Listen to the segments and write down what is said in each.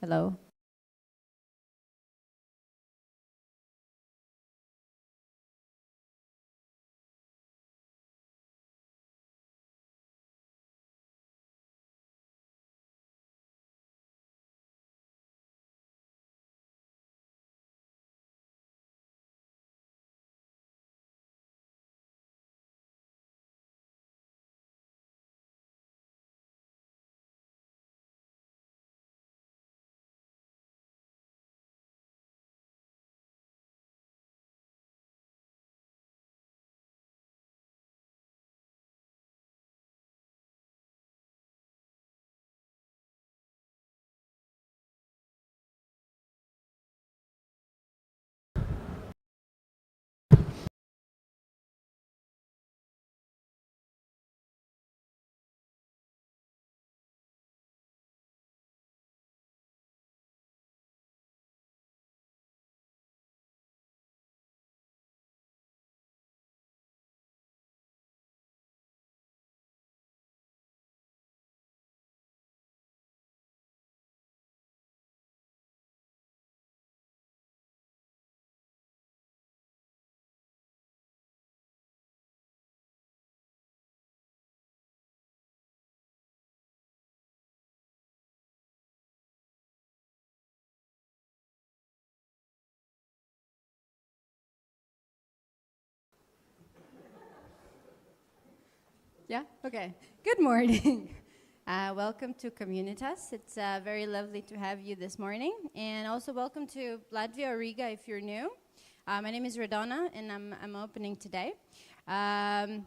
Hello. Yeah? Okay. Good morning. Welcome to Communitas. It's very lovely to have you this morning. And also welcome to Latvia or Riga if you're new. My name is Radona, and I'm opening today.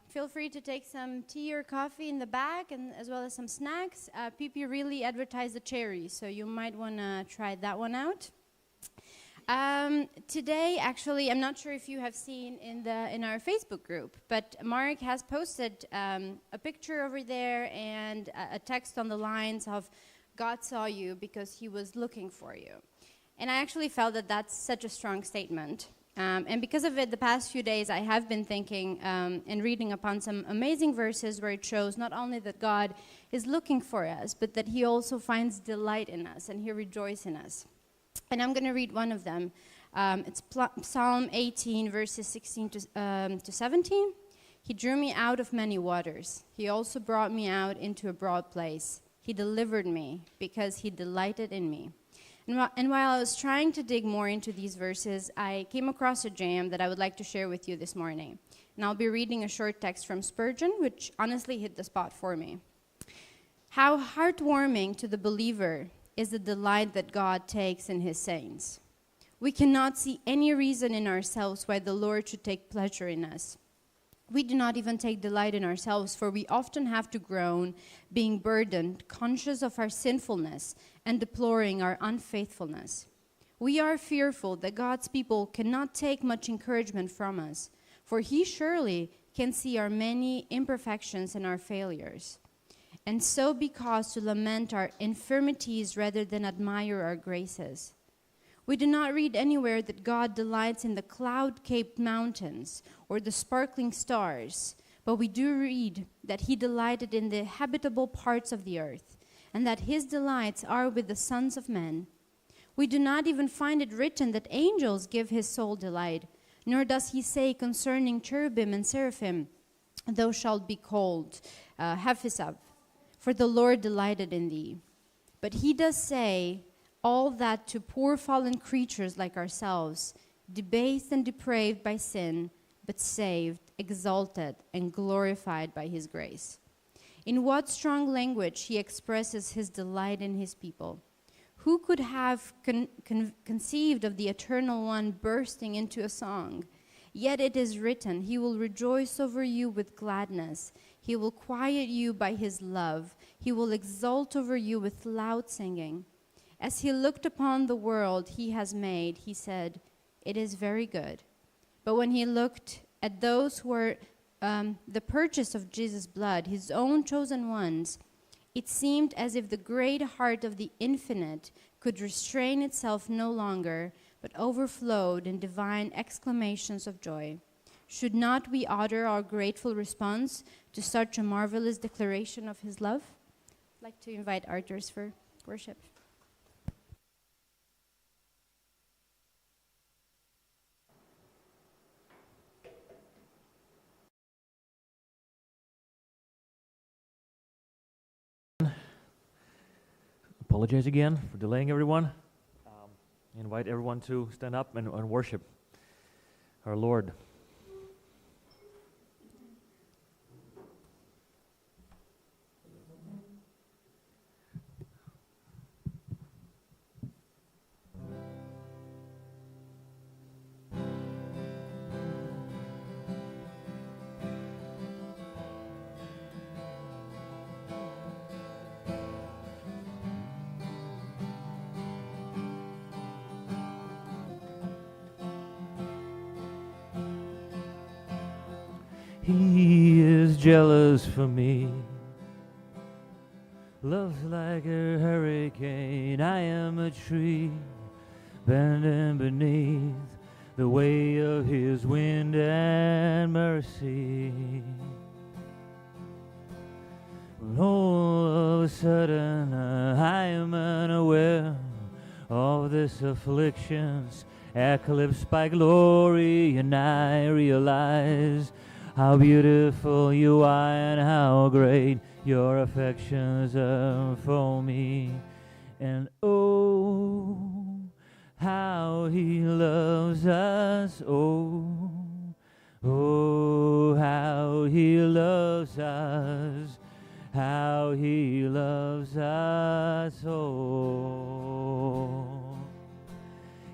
Feel free to take some tea or coffee in the back, and as well as some snacks. PP really advertised the cherry, so you might want to try that one out. Today, actually, I'm not sure if you have seen in our Facebook group, but Mark has posted a picture over there and a text on the lines of God saw you because he was looking for you. And I actually felt that that's such a strong statement. And because of it, the past few days, I have been thinking and reading upon some amazing verses where it shows not only that God is looking for us, but that he also finds delight in us and he rejoices in us. And I'm going to read one of them. It's Psalm 18, verses 16 to 17. He drew me out of many waters. He also brought me out into a broad place. He delivered me because he delighted in me. And while I was trying to dig more into these verses, I came across a gem that I would like to share with you this morning. And I'll be reading a short text from Spurgeon, which honestly hit the spot for me. How heartwarming to the believer is the delight that God takes in his saints. We cannot see any reason in ourselves why the Lord should take pleasure in us. We do not even take delight in ourselves, for we often have to groan, being burdened, conscious of our sinfulness, and deploring our unfaithfulness. We are fearful that God's people cannot take much encouragement from us, for he surely can see our many imperfections and our failures. And so because to lament our infirmities rather than admire our graces. We do not read anywhere that God delights in the cloud-capped mountains or the sparkling stars, but we do read that he delighted in the habitable parts of the earth, and that his delights are with the sons of men. We do not even find it written that angels give his soul delight, nor does he say concerning cherubim and seraphim, thou shalt be called Hephisab, for the Lord delighted in thee. But he does say all that to poor fallen creatures like ourselves, debased and depraved by sin, but saved, exalted, and glorified by his grace. In what strong language he expresses his delight in his people. Who could have conceived of the Eternal One bursting into a song? Yet it is written, he will rejoice over you with gladness. He will quiet you by his love. He will exult over you with loud singing. As he looked upon the world he has made, he said, it is very good. But when he looked at those who were the purchase of Jesus' blood, his own chosen ones, it seemed as if the great heart of the infinite could restrain itself no longer, but overflowed in divine exclamations of joy. Should not we utter our grateful response to such a marvelous declaration of his love? I'd like to invite Arthurs for worship. apologize again for delaying everyone. Invite everyone to stand up and worship our Lord. He is jealous for me. Love's like a hurricane. I am a tree bending beneath the way of his wind and mercy. When all of a sudden I am unaware of this affliction's eclipsed by glory, and I realize how beautiful you are and how great your affections are for me. And oh, how he loves us. Oh, oh, how he loves us. How he loves us. Oh,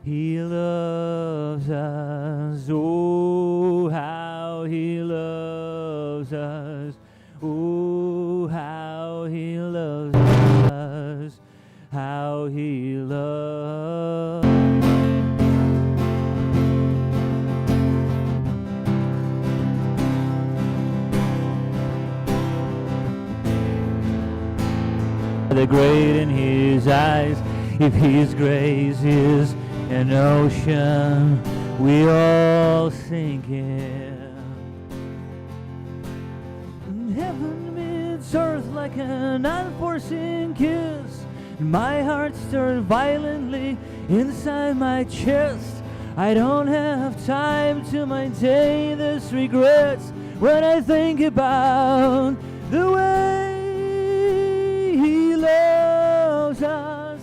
he loves us. Oh, how he loves us. Oh, how he loves us. How he loves. The great in his eyes, if his grace is an ocean, we all sink in. Heaven meets earth like an unforeseen kiss. My heart stirs violently inside my chest. I don't have time to maintain this regret when I think about the way he loves us.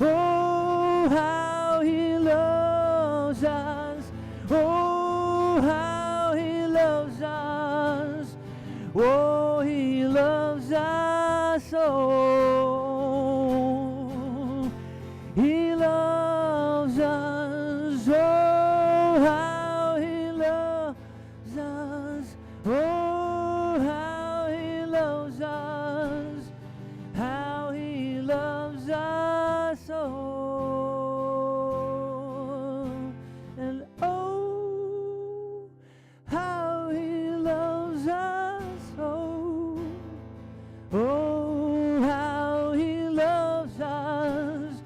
Oh, how he loves us. Oh, how he loves us. Oh, he loves us. Oh, he loves us. Oh, how he loves us. Oh, how he loves us. How he loves us. Oh, and oh, how he loves us. Oh, oh, how he loves us.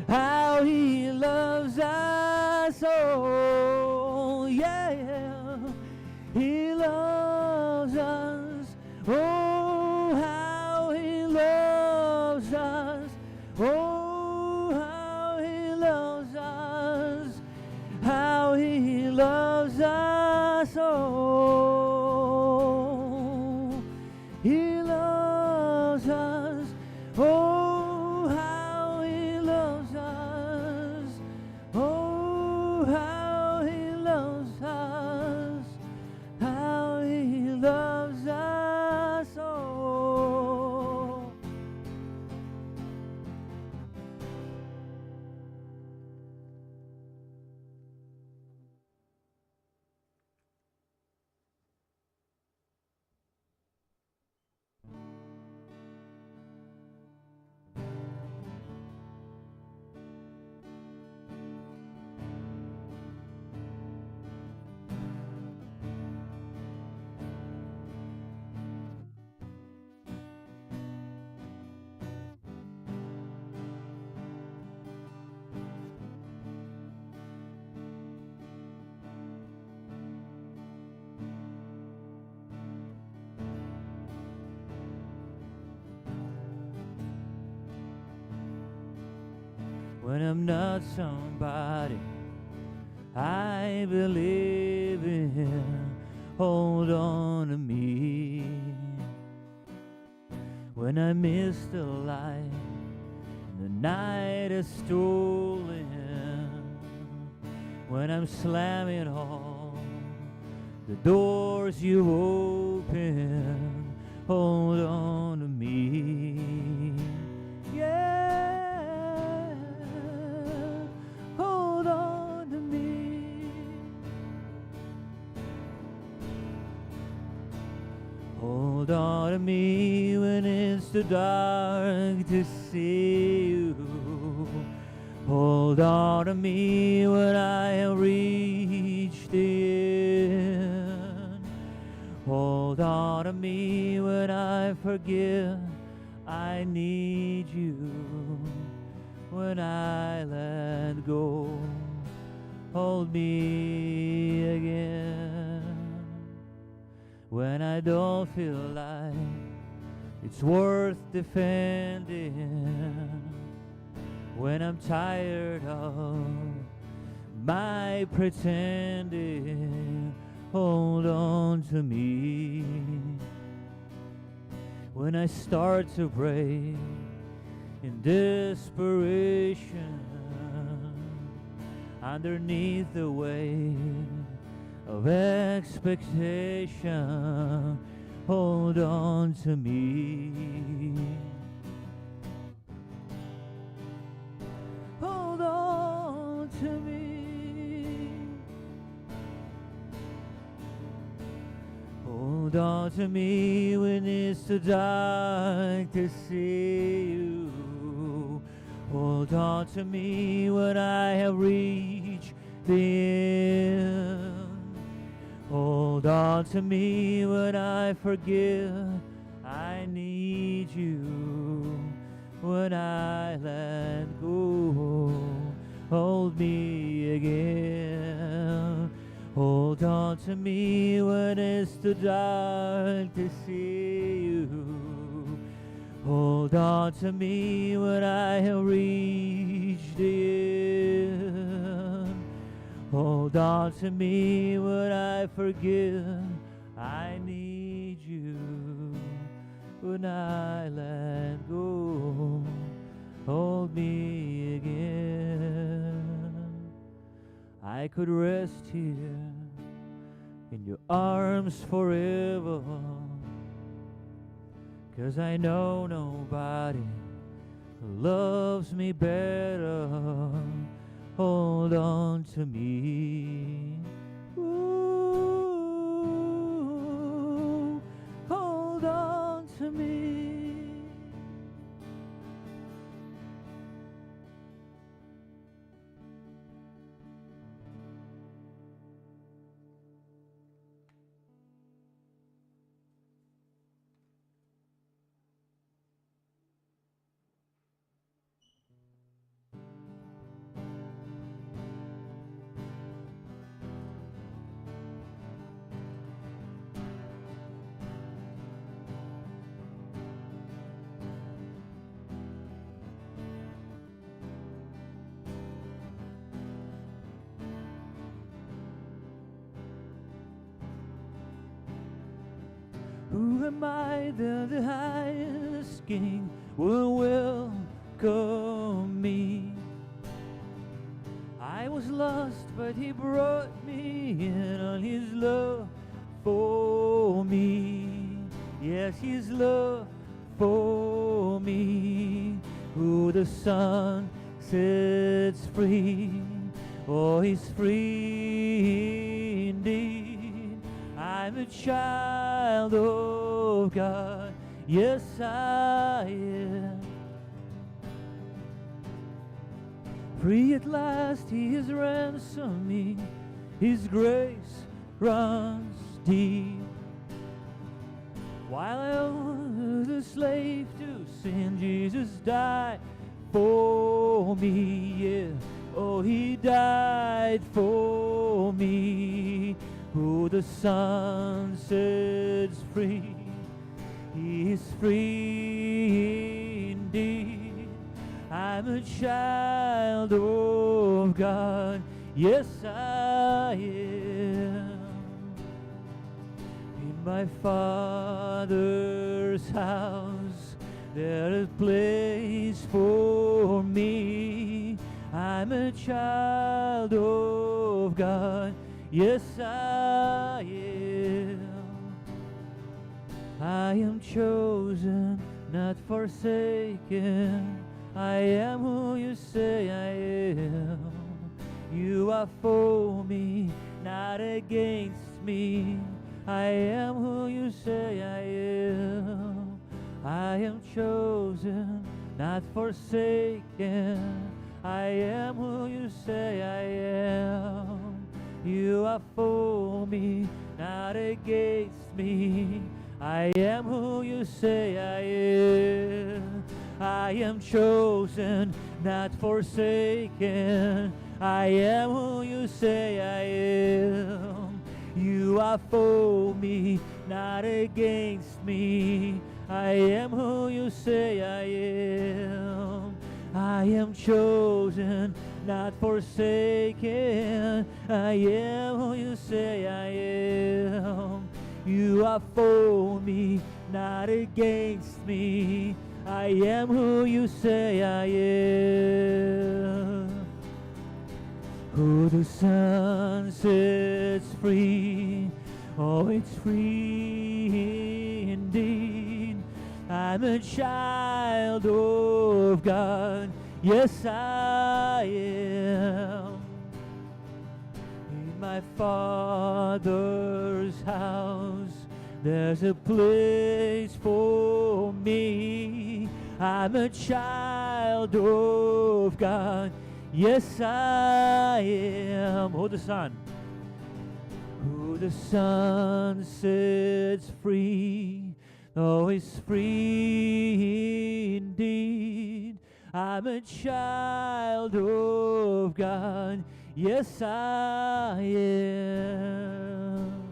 How he loves us. Oh, yeah, he loves us. Oh, how he loves us. Oh, how he loves us. How he loves us. Oh, he loves us. Oh, how he loves us. Oh, how he loves us. How he loves us. Oh. When I'm not somebody I believe in, hold on to me. When I miss the light, the night is stolen, when I'm slamming all the doors you open, hold on to me. Yeah, hold on to me. Hold on to me when it's too dark to see you. Hold on to me when I have reached the end. Hold on to me when I forget I need you. When I let go, hold me again. When I don't feel like it's worth defending, when I'm tired of my pretending, hold on to me. When I start to break in desperation, underneath the weight of expectation, hold on to me. Hold on to me. Hold on to me when it's too dark to see you. Hold on to me when I have reached the end. Hold on to me when I forget I need you. When I let go, hold me again. Hold on to me when it's too dark to see you. Hold on to me when I have reached the end. Hold on to me when I forget I need you. When I let go, hold me again. I could rest here in your arms forever, 'cause I know nobody loves me better. Hold on to me. Ooh, hold on to me. Who am I that the highest king will welcome me? I was lost, but he brought me in on his love for me. Yes, his love for me. Who the Son sets free, oh, he's free indeed. I'm a child of God, yes I am. Free at last, he has ransomed me. His grace runs deep. While I was a slave to sin, Jesus died for me, yeah. Oh, he died for me. Who the Son sets free, he is free indeed. I'm a child of God, yes I am. In my Father's house there is place for me. I'm a child of God. Yes, I am. I am chosen, not forsaken. I am who you say I am. You are for me, not against me. I am who you say I am. I am chosen, not forsaken. I am who you say I am. You are for me, not against me. I am who you say I am. I am chosen, not forsaken. I am who you say I am. You are for me, not against me. I am who you say I am. I am chosen, not forsaken. I am who you say I am. You are for me, not against me. I am who you say I am. Who the Son sets free, oh, it's free indeed. I'm a child of God, yes I am. In my Father's house, there's a place for me. I'm a child of God, yes I am. Who the Son? Who the Son sets free, oh, is free indeed. I'm a child of God, yes I am.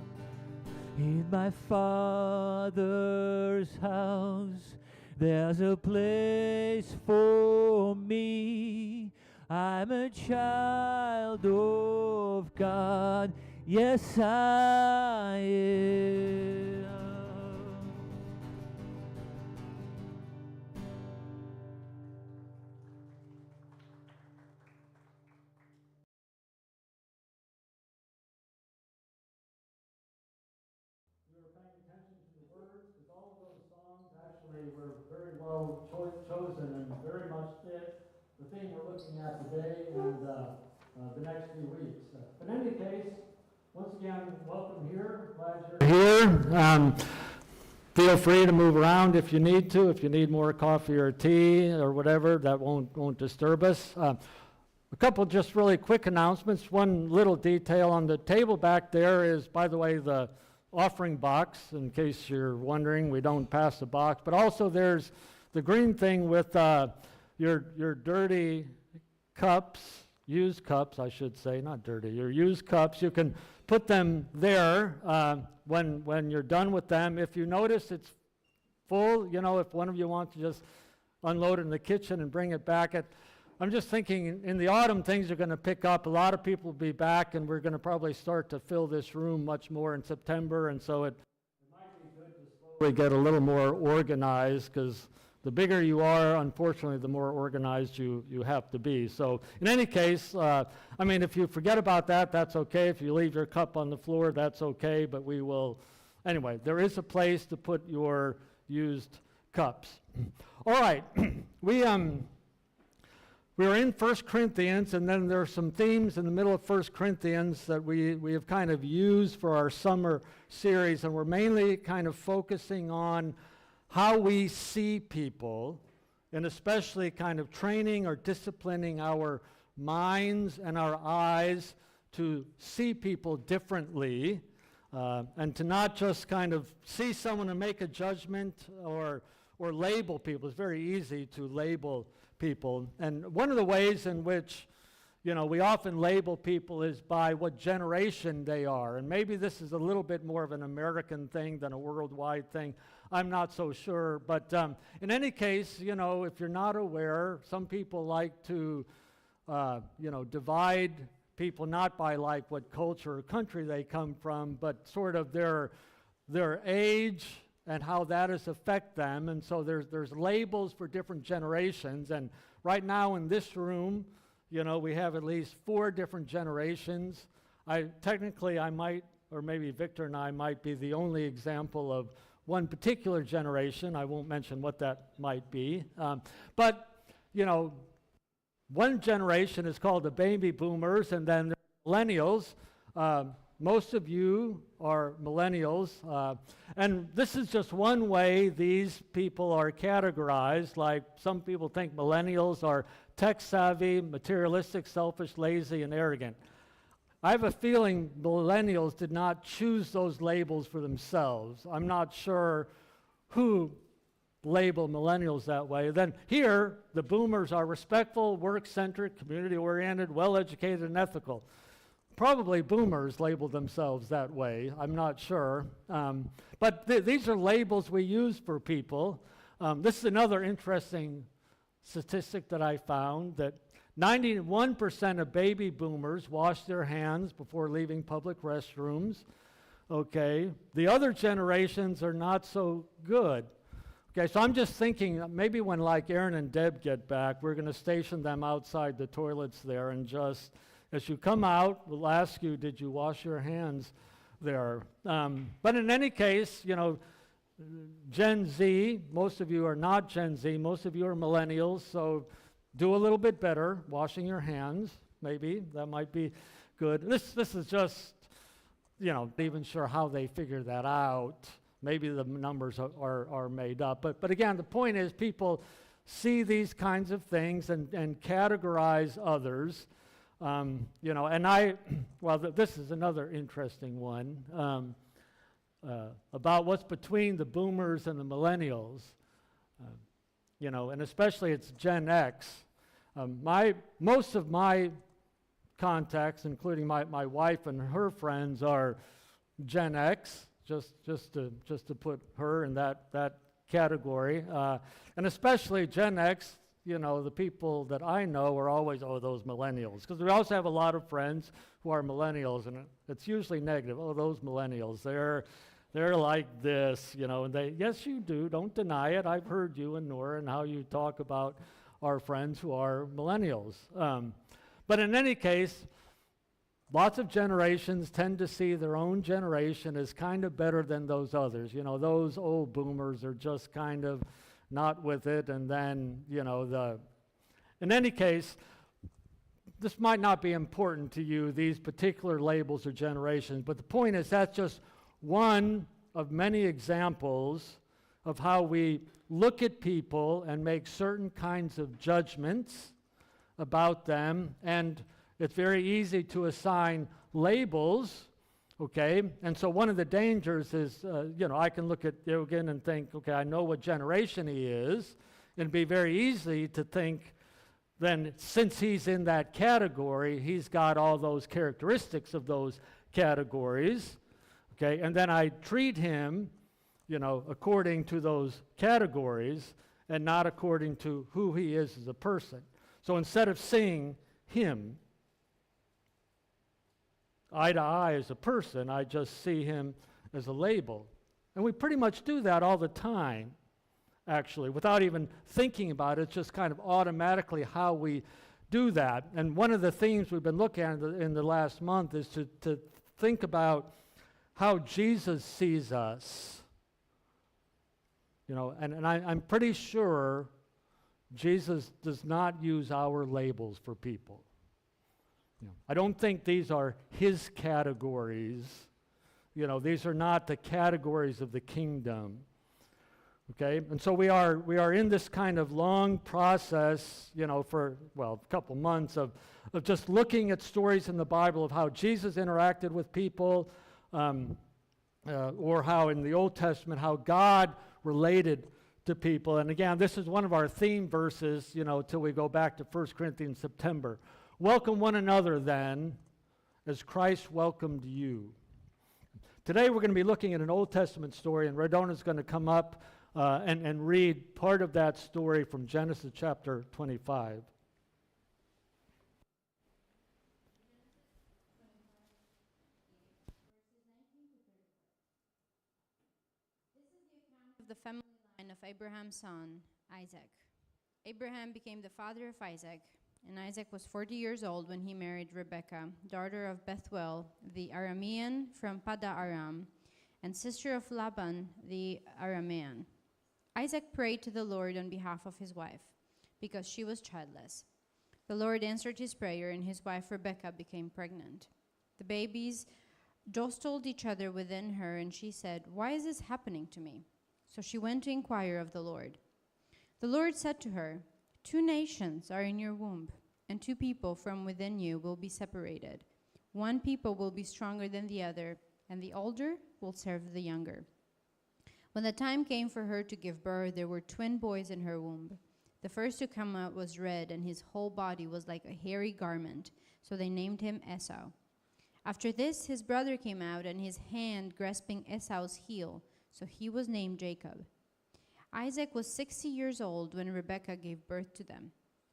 In my Father's house, there's a place for me. I'm a child of God, yes I am. Actually were very well chosen and very much fit the theme we're looking at today and the next few weeks. But in any case, once again, welcome here. Glad you're here. Feel free to move around if you need to. If you need more coffee or tea or whatever, that won't disturb us. A couple just really quick announcements. One little detail on the table back there is, by the way, the offering box, in case you're wondering. We don't pass the box, but also there's the green thing with your dirty cups, used cups I should say, not dirty, your used cups. You can put them there when you're done with them. If you notice it's full, you know, if one of you wants to just unload it in the kitchen and bring it back, I'm just thinking in the autumn things are going to pick up. A lot of people will be back, and we're going to probably start to fill this room much more in September, and so it might be good to slowly get a little more organized, because the bigger you are, unfortunately, the more organized you have to be. So in any case, I mean, if you forget about that, that's okay. If you leave your cup on the floor, that's okay, but we will, anyway, there is a place to put your used cups. All right, we're in 1 Corinthians, and then there are some themes in the middle of 1 Corinthians that we have kind of used for our summer series, and we're mainly kind of focusing on how we see people, and especially kind of training or disciplining our minds and our eyes to see people differently, and to not just kind of see someone and make a judgment or label people. It's very easy to label people. And one of the ways in which, you know, we often label people is by what generation they are. And maybe this is a little bit more of an American thing than a worldwide thing. I'm not so sure. But in any case, you know, if you're not aware, some people like to, you know, divide people not by like what culture or country they come from, but sort of their age, and how that has affected them. And so there's labels for different generations. And right now in this room, we have at least 4 different generations. Technically, I might, or maybe Victor and I might be the only example of one particular generation. I won't mention what that might be. But one generation is called the baby boomers, and then the millennials. Most of you are millennials, and this is just one way these people are categorized. Like, some people think millennials are tech-savvy, materialistic, selfish, lazy, and arrogant. I have a feeling millennials did not choose those labels for themselves. I'm not sure who labeled millennials that way. Then here, the boomers are respectful, work-centric, community-oriented, well-educated, and ethical. Probably boomers labeled themselves that way. I'm not sure. But these are labels we use for people. This is another interesting statistic that I found, that 91% of baby boomers wash their hands before leaving public restrooms. Okay, the other generations are not so good. Okay, so I'm just thinking maybe when like Aaron and Deb get back, we're going to station them outside the toilets there, and just as you come out, we'll ask you, did you wash your hands there? But in any case, Gen Z, most of you are not Gen Z, most of you are millennials, so do a little bit better washing your hands, maybe. That might be good. This is just, not even sure how they figure that out. Maybe the numbers are made up. But again, the point is people see these kinds of things and categorize others. This is another interesting one about what's between the boomers and the millennials. And especially it's Gen X. Most of my contacts, including my wife and her friends, are Gen X. Just to put her in that category, and especially Gen X. The people that I know are always, those millennials, because we also have a lot of friends who are millennials, and it's usually negative. Those millennials, they're like this, and yes, you do, don't deny it. I've heard you and Nora and how you talk about our friends who are millennials. But in any case, lots of generations tend to see their own generation as kind of better than those others. Those old boomers are just kind of not with it, and then, in any case, this might not be important to you, these particular labels or generations, but the point is that's just one of many examples of how we look at people and make certain kinds of judgments about them, and it's very easy to assign labels, okay? And so one of the dangers is, I can look at Eugen and think, okay, I know what generation he is. It'd be very easy to think, then since he's in that category, he's got all those characteristics of those categories, okay? And then I treat him, according to those categories and not according to who he is as a person. So instead of seeing him eye to eye as a person, I just see him as a label. And we pretty much do that all the time, actually, without even thinking about it. It's just kind of automatically how we do that. And one of the themes we've been looking at in the last month is to think about how Jesus sees us. And I'm pretty sure Jesus does not use our labels for people. I don't think these are his categories. These are not the categories of the kingdom. Okay? And so we are in this kind of long process, for, a couple months of just looking at stories in the Bible of how Jesus interacted with people, or how in the Old Testament, how God related to people. And again, this is one of our theme verses, till we go back to 1 Corinthians September. Welcome one another then, as Christ welcomed you. Today we're going to be looking at an Old Testament story, and Radona's going to come up and read part of that story from Genesis chapter 25. This is the account Abraham's son, Isaac. Abraham became the father of Isaac, and Isaac was 40 years old when he married Rebekah, daughter of Bethuel, the Aramean from Pada-aram, and sister of Laban, the Aramean. Isaac prayed to the Lord on behalf of his wife, because she was childless. The Lord answered his prayer, and his wife Rebekah became pregnant. The babies jostled each other within her, and she said, "Why is this happening to me?" So she went to inquire of the Lord. The Lord said to her, "2 nations are in your womb, and 2 people from within you will be separated. One people will be stronger than the other, and the older will serve the younger." When the time came for her to give birth, there were twin boys in her womb. The first to come out was red, and his whole body was like a hairy garment, so they named him Esau. After this, his brother came out, and his hand grasping Esau's heel, so he was named Jacob. Isaac was 60 years old when Rebekah gave birth to them.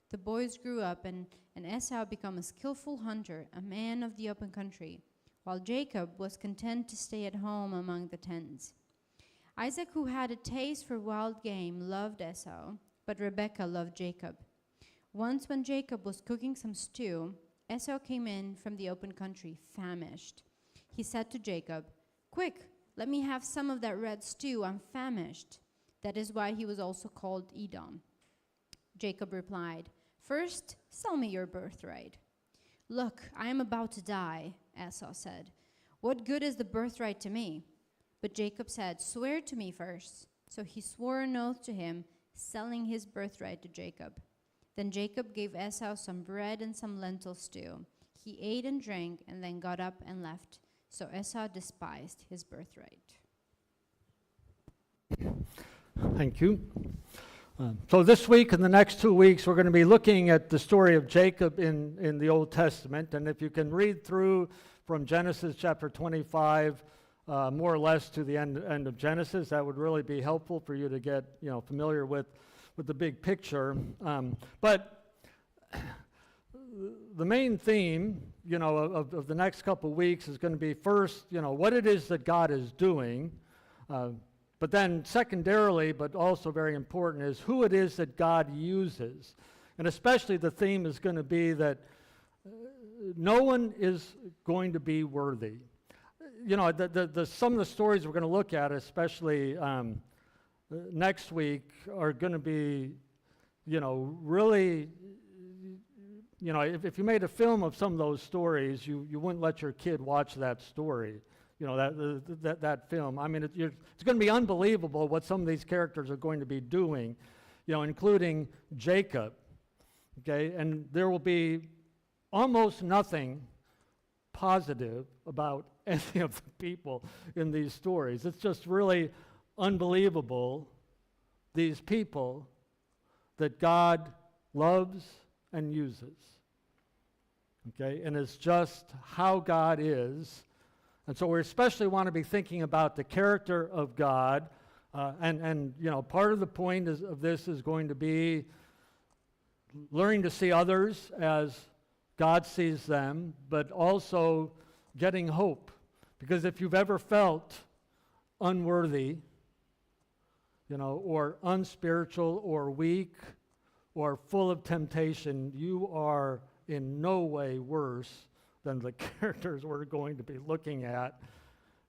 The boys grew up, and Esau became a skillful hunter, a man of the open country, while Jacob was content to stay at home among the tents. Isaac, who had a taste for wild game, loved Esau, but Rebekah loved Jacob. Once when Jacob was cooking some stew, Esau came in from the open country, famished. He said to Jacob, "Quick, let me have some of that red stew. I'm famished." That is why he was also called Edom. Jacob replied, "First, sell me your birthright." "Look, I am about to die," Esau said. "What good is the birthright to me?" But Jacob said, "Swear to me first." So he swore an oath to him, selling his birthright to Jacob. Then Jacob gave Esau some bread and some lentil stew. He ate and drank, and then got up and left. So Esau despised his birthright. Thank you. So this week and the next 2 weeks, we're going to be looking at the story of Jacob in the Old Testament. And if you can read through from Genesis chapter 25, more or less to the end of Genesis, that would really be helpful for you to get familiar with the big picture. But the main theme, of the next couple weeks is going to be first, what it is that God is doing. But then secondarily, but also very important, is who it is that God uses. And especially the theme is going to be that no one is going to be worthy. Some of the stories we're going to look at, especially next week, are going to be, really, if you made a film of some of those stories, you wouldn't let your kid watch that story. That film. I mean, it's going to be unbelievable what some of these characters are going to be doing, including Jacob. Okay, and there will be almost nothing positive about any of the people in these stories. It's just really unbelievable, these people that God loves and uses. Okay, and it's just how God is. And so we especially want to be thinking about the character of God, and part of the point of this is going to be learning to see others as God sees them, but also getting hope. Because if you've ever felt unworthy, or unspiritual or weak or full of temptation, you are in no way worse than the characters we're going to be looking at,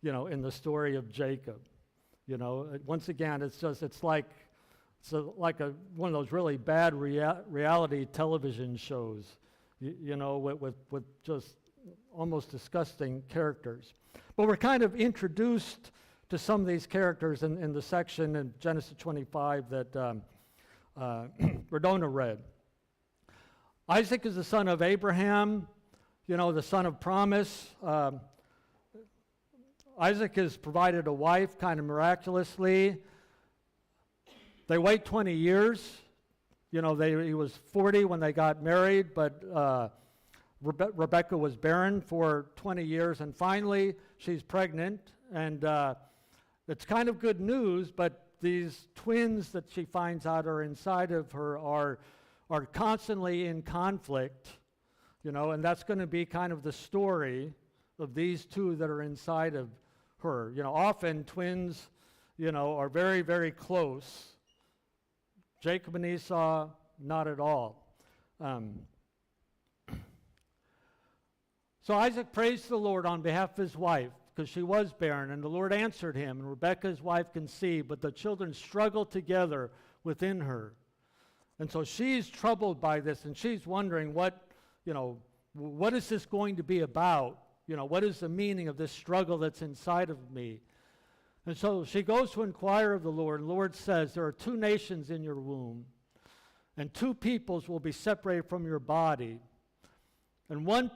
in the story of Jacob. Once again, it's like one of those really bad reality television shows, with just almost disgusting characters. But we're kind of introduced to some of these characters in the section in Genesis 25 that Redona read. Isaac is the son of Abraham, the son of promise. Isaac is provided a wife kind of miraculously. They wait 20 years. He was 40 when they got married, but Rebekah was barren for 20 years, and finally she's pregnant, and it's kind of good news, but these twins that she finds out are inside of her are constantly in conflict, and that's going to be kind of the story of these two that are inside of her. Often twins, are very, very close, Jacob and Esau, not at all. So Isaac praised the Lord on behalf of his wife, because she was barren, and the Lord answered him, and Rebekah his wife conceived, but the children struggled together within her. And so she's troubled by this, and she's wondering what is this going to be about? What is the meaning of this struggle that's inside of me? And so she goes to inquire of the Lord, and the Lord says, there are 2 nations in your womb, and 2 peoples will be separated from your body, and one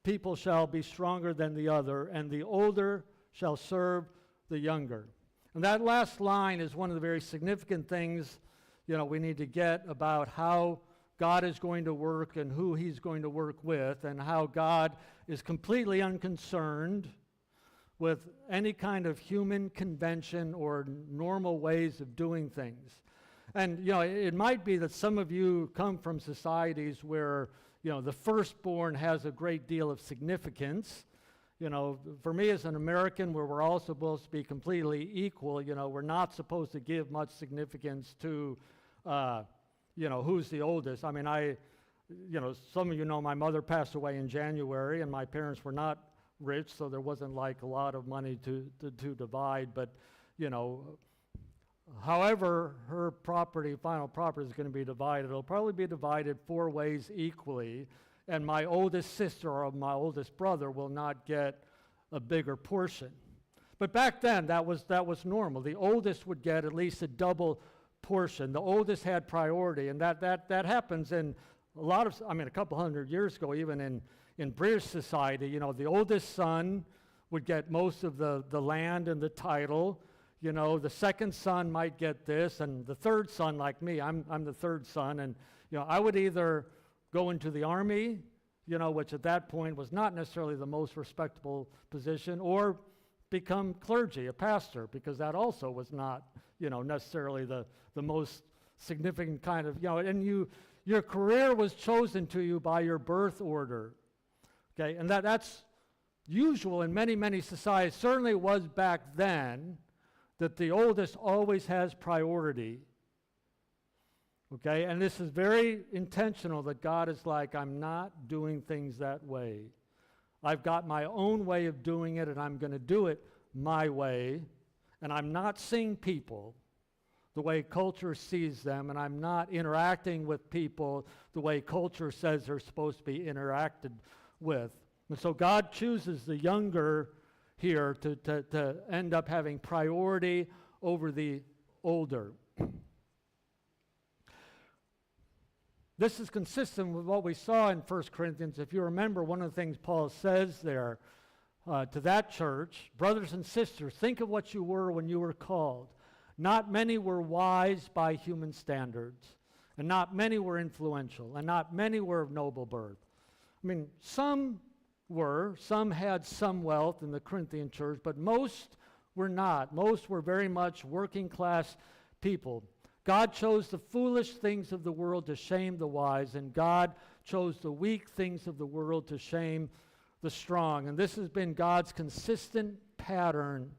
people shall be stronger than the other, and the older shall serve the younger. And that last line is one of the very significant things, we need to get about how God is going to work and who he's going to work with, and how God is completely unconcerned with any kind of human convention or normal ways of doing things. And, it might be that some of you come from societies where the firstborn has a great deal of significance. For me as an American, where we're all supposed to be completely equal, we're not supposed to give much significance to, who's the oldest. I mean, some of you know my mother passed away in January, and my parents were not rich, so there wasn't like a lot of money to divide, but, however her final property is going to be divided, it'll probably be divided 4 ways equally, and my oldest sister or my oldest brother will not get a bigger portion. But back then, that was normal. The oldest would get at least a double portion. The oldest had priority, and that happens in a couple hundred years ago, even in British society. The oldest son would get most of the land and the title. The second son might get this, and the third son, like me, I'm the third son, and I would either go into the army, which at that point was not necessarily the most respectable position, or become clergy, a pastor, because that also was not, necessarily the most significant kind of, and your career was chosen to you by your birth order, okay, and that's usual in many, many societies. Certainly was back then, that the oldest always has priority. Okay, and this is very intentional, that God is like, I'm not doing things that way. I've got my own way of doing it, and I'm going to do it my way, and I'm not seeing people the way culture sees them, and I'm not interacting with people the way culture says they're supposed to be interacted with. And so God chooses the younger here to end up having priority over the older. This is consistent with what we saw in 1 Corinthians. If you remember, one of the things Paul says there to that church, brothers and sisters, think of what you were when you were called. Not many were wise by human standards, and not many were influential, and not many were of noble birth. I mean, some had some wealth in the Corinthian church, but most were not. Most were very much working class people. God chose the foolish things of the world to shame the wise, and God chose the weak things of the world to shame the strong. And this has been God's consistent pattern.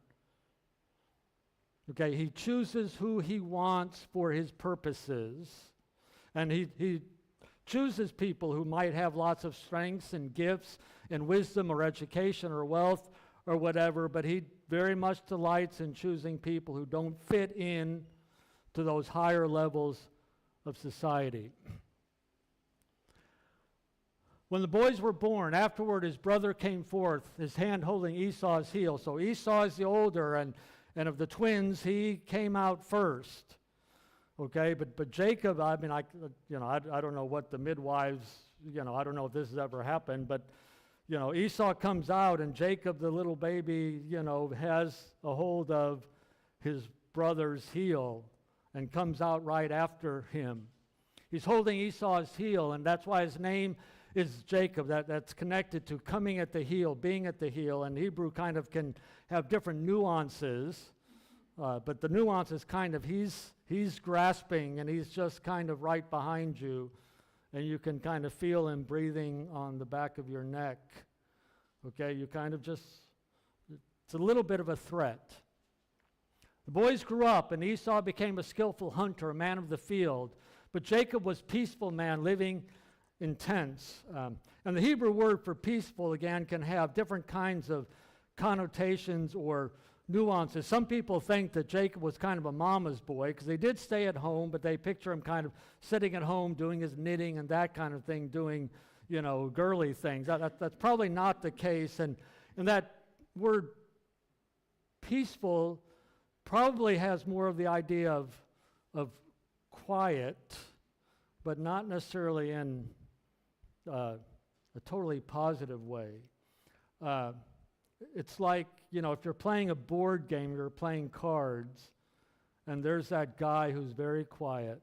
Okay, he chooses who he wants for his purposes, and he chooses people who might have lots of strengths and gifts and wisdom or education or wealth or whatever, but he very much delights in choosing people who don't fit in to those higher levels of society. When the boys were born, afterward his brother came forth, his hand holding Esau's heel. So Esau is the older, and of the twins, he came out first. Okay, but Jacob, I mean, I don't know what the midwives, I don't know if this has ever happened, but, Esau comes out, and Jacob, the little baby, has a hold of his brother's heel and comes out right after him. He's holding Esau's heel, and that's why his name is Jacob. That's connected to coming at the heel, being at the heel, and Hebrew kind of can have different nuances, but the nuance is kind of he's grasping, and he's just kind of right behind you, and you can kind of feel him breathing on the back of your neck. Okay, you kind of just, it's a little bit of a threat. The boys grew up, and Esau became a skillful hunter, a man of the field. But Jacob was a peaceful man, living in tents. And the Hebrew word for peaceful, again, can have different kinds of connotations or nuances. Some people think that Jacob was kind of a mama's boy, because he did stay at home, but they picture him kind of sitting at home doing his knitting and that kind of thing, doing, girly things. That's probably not the case. And that word peaceful probably has more of the idea of quiet, but not necessarily in a totally positive way. It's like, if you're playing a board game, you're playing cards, and there's that guy who's very quiet,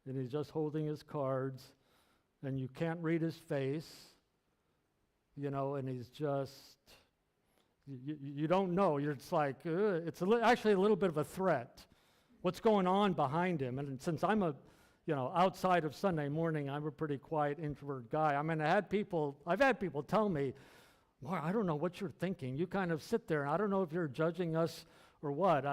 and he's just holding his cards, and you can't read his face, and he's just, you don't know. You're just like, it's actually a little bit of a threat. What's going on behind him? And since I'm outside of Sunday morning, I'm a pretty quiet, introvert guy. I mean, I've had people tell me, Mark, I don't know what you're thinking. You kind of sit there, and I don't know if you're judging us or what.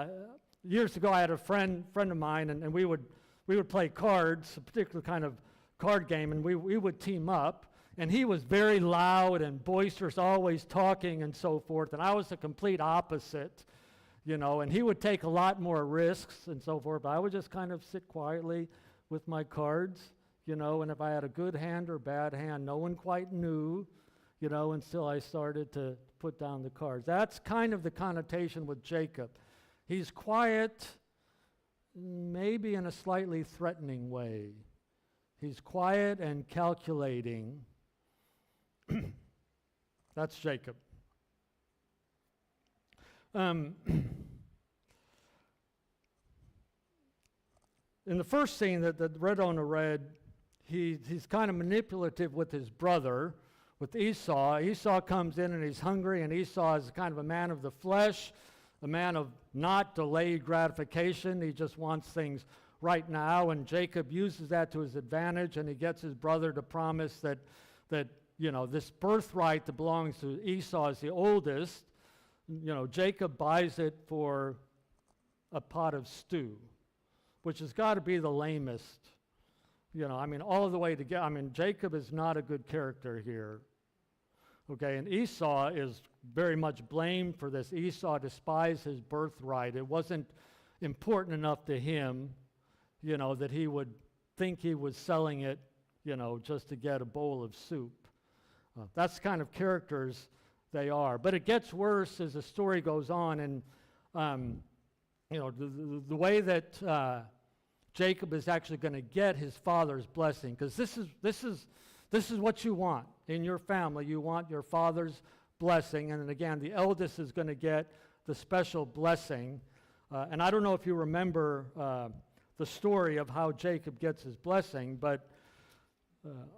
Years ago, I had a friend of mine, and we would play cards, a particular kind of card game, and we would team up. And he was very loud and boisterous, always talking and so forth. And I was the complete opposite, and he would take a lot more risks and so forth. But I would just kind of sit quietly with my cards, and if I had a good hand or bad hand, no one quite knew, until I started to put down the cards. That's kind of the connotation with Jacob. He's quiet, maybe in a slightly threatening way. He's quiet and calculating. That's Jacob. In the first scene that Red owner read, he's kind of manipulative with his brother, with Esau. Esau comes in and he's hungry, and Esau is kind of a man of the flesh, a man of not delayed gratification. He just wants things right now, and Jacob uses that to his advantage, and he gets his brother to promise that this birthright that belongs to Esau is the oldest. Jacob buys it for a pot of stew, which has got to be the lamest. All the way to get, Jacob is not a good character here. Okay, and Esau is very much blamed for this. Esau despised his birthright. It wasn't important enough to him, that he would think he was selling it, just to get a bowl of soup. That's the kind of characters they are. But it gets worse as the story goes on, and the way that Jacob is actually going to get his father's blessing, because this is what you want in your family. You want your father's blessing, and then again, the eldest is going to get the special blessing. And I don't know if you remember the story of how Jacob gets his blessing, but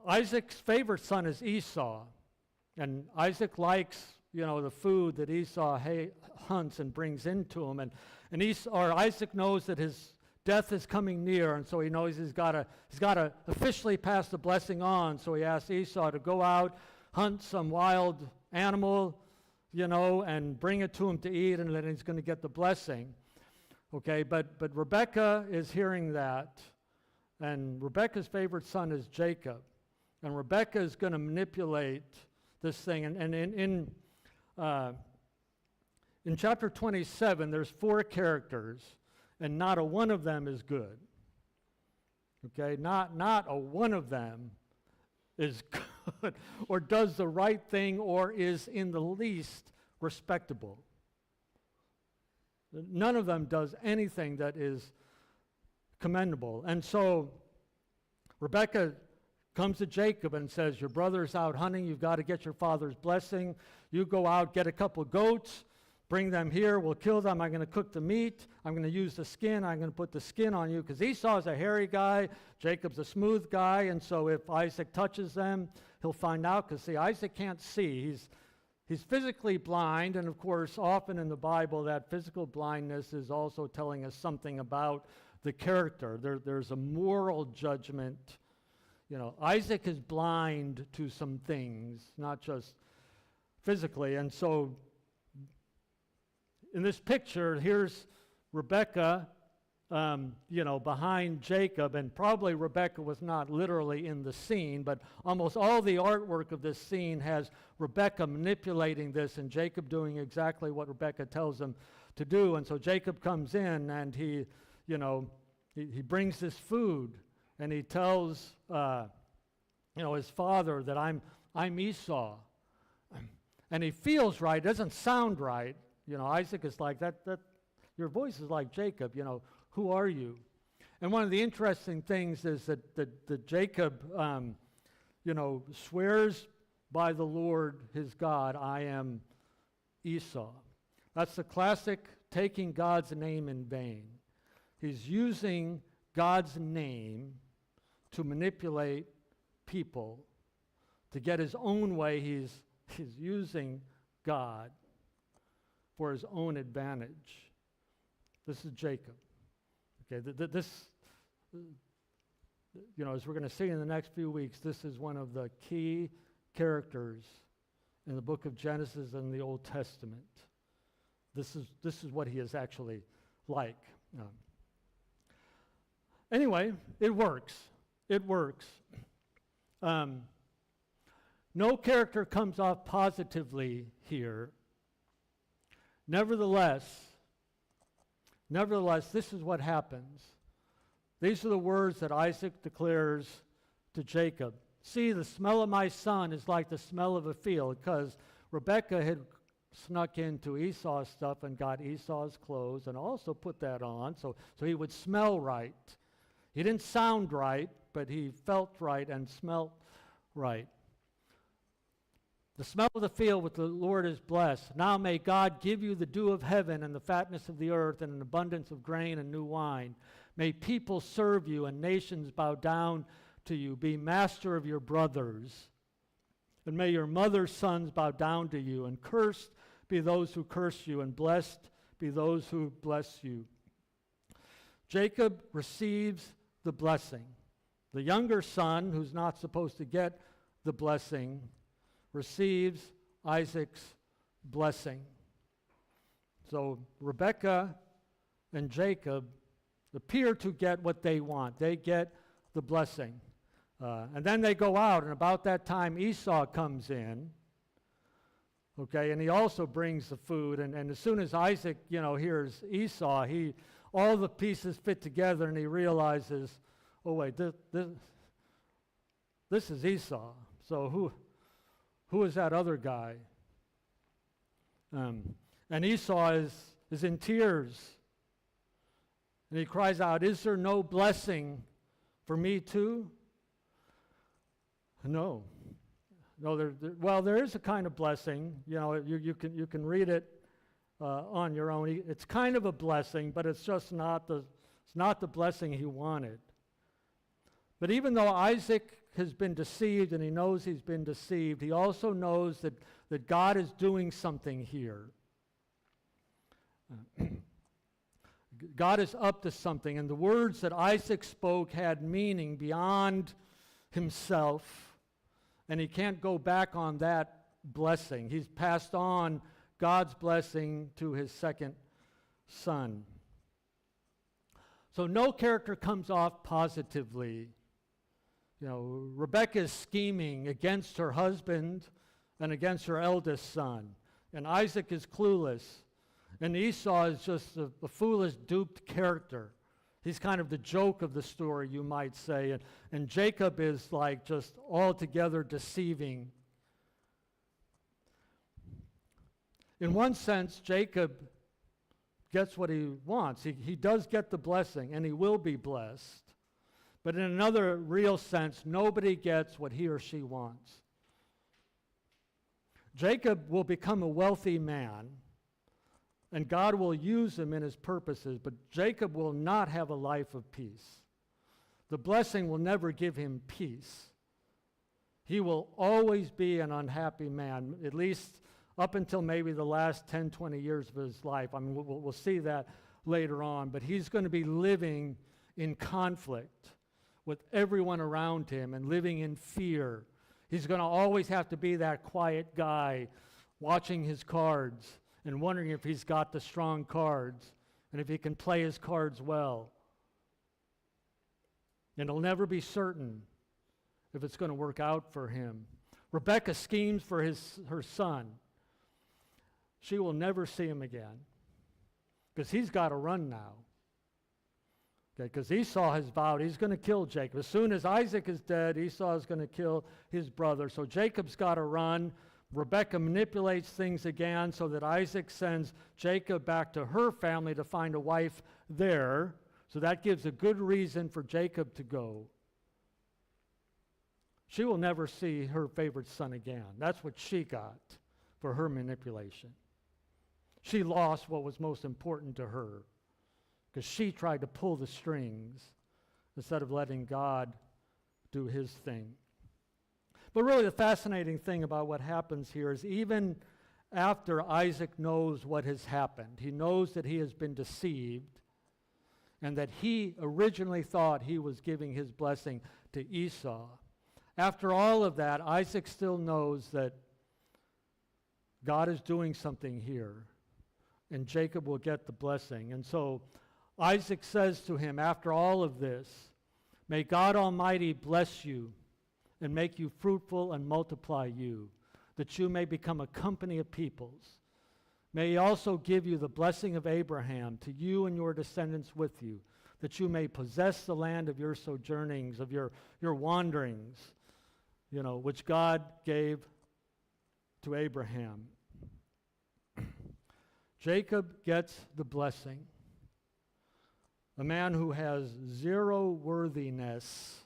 Isaac's favorite son is Esau, and Isaac likes, the food that Esau hunts and brings into him, and Isaac knows that his death is coming near, and so he knows he's got to officially pass the blessing on. So he asks Esau to go out, hunt some wild animal, and bring it to him to eat, and then he's going to get the blessing. Okay, but Rebekah is hearing that, and Rebekah's favorite son is Jacob, and Rebekah is going to manipulate this thing. And in chapter 27, there's 4 characters, and not a one of them is good. Okay, not a one of them is good or does the right thing or is in the least respectable. None of them does anything that is commendable. And so Rebekah comes to Jacob and says, your brother's out hunting, you've got to get your father's blessing. You go out, get a couple goats, bring them here, we'll kill them, I'm going to cook the meat, I'm going to use the skin, I'm going to put the skin on you, because Esau's a hairy guy, Jacob's a smooth guy, and so if Isaac touches them, he'll find out, because see, Isaac can't see. He's physically blind, and of course, often in the Bible, that physical blindness is also telling us something about the character. There's a moral judgment. Isaac is blind to some things, not just physically. And so in this picture, here's Rebekah, behind Jacob, and probably Rebekah was not literally in the scene, but almost all the artwork of this scene has Rebekah manipulating this and Jacob doing exactly what Rebekah tells him to do. And so Jacob comes in and he brings this food and he tells his father that I'm Esau. And he feels right, doesn't sound right. Isaac is like, that your voice is like Jacob, who are you? And one of the interesting things is that Jacob, swears by the Lord his God, I am Esau. That's the classic taking God's name in vain. He's using God's name to manipulate people to get his own way. He's using God for his own advantage. This is Jacob. Okay, as we're going to see in the next few weeks, this is one of the key characters in the book of Genesis and the Old Testament. This is what he is actually like. Anyway, it works. It works. No character comes off positively here. Nevertheless, this is what happens. These are the words that Isaac declares to Jacob. See, the smell of my son is like the smell of a field, because Rebekah had snuck into Esau's stuff and got Esau's clothes and also put that on, so he would smell right. He didn't sound right, but he felt right and smelt right. The smell of the field with the Lord is blessed. Now may God give you the dew of heaven and the fatness of the earth and an abundance of grain and new wine. May people serve you and nations bow down to you. Be master of your brothers. And may your mother's sons bow down to you. And cursed be those who curse you, and blessed be those who bless you. Jacob receives the blessing. The younger son, who's not supposed to get the blessing, receives Isaac's blessing. So Rebekah and Jacob appear to get what they want. They get the blessing. And then they go out, and about that time Esau comes in. Okay, and he also brings the food. And as soon as Isaac, hears Esau, all the pieces fit together, and he realizes, oh wait, this is Esau. So who is that other guy? And Esau is in tears. And he cries out, is there no blessing for me too? No. Well, there is a kind of blessing. You can read it on your own. It's kind of a blessing, but it's just not the blessing he wanted. But even though Isaac has been deceived, and he knows he's been deceived, he also knows that God is doing something here. God is up to something, and the words that Isaac spoke had meaning beyond himself, and he can't go back on that blessing. He's passed on God's blessing to his second son. So no character comes off positively. Rebekah is scheming against her husband and against her eldest son. And Isaac is clueless. And Esau is just a foolish, duped character. He's kind of the joke of the story, you might say. And Jacob is like just altogether deceiving. In one sense, Jacob gets what he wants. He does get the blessing, and he will be blessed. But in another real sense, nobody gets what he or she wants. Jacob will become a wealthy man, and God will use him in his purposes, but Jacob will not have a life of peace. The blessing will never give him peace. He will always be an unhappy man, at least up until maybe the last 10, 20 years of his life. I mean, we'll see that later on, but he's going to be living in conflict with everyone around him and living in fear. He's going to always have to be that quiet guy watching his cards and wondering if he's got the strong cards and if he can play his cards well. And he'll never be certain if it's going to work out for him. Rebekah schemes for her son. She will never see him again because he's got to run now. Because Esau has vowed he's going to kill Jacob. As soon as Isaac is dead, Esau is going to kill his brother. So Jacob's got to run. Rebekah manipulates things again so that Isaac sends Jacob back to her family to find a wife there. So that gives a good reason for Jacob to go. She will never see her favorite son again. That's what she got for her manipulation. She lost what was most important to her because she tried to pull the strings instead of letting God do his thing. But really the fascinating thing about what happens here is even after Isaac knows what has happened, he knows that he has been deceived and that he originally thought he was giving his blessing to Esau. After all of that, Isaac still knows that God is doing something here, and Jacob will get the blessing. And so Isaac says to him, after all of this, may God Almighty bless you and make you fruitful and multiply you, that you may become a company of peoples. May he also give you the blessing of Abraham to you and your descendants with you, that you may possess the land of your sojournings, of your wanderings, which God gave to Abraham. Jacob gets the blessing. A man who has zero worthiness.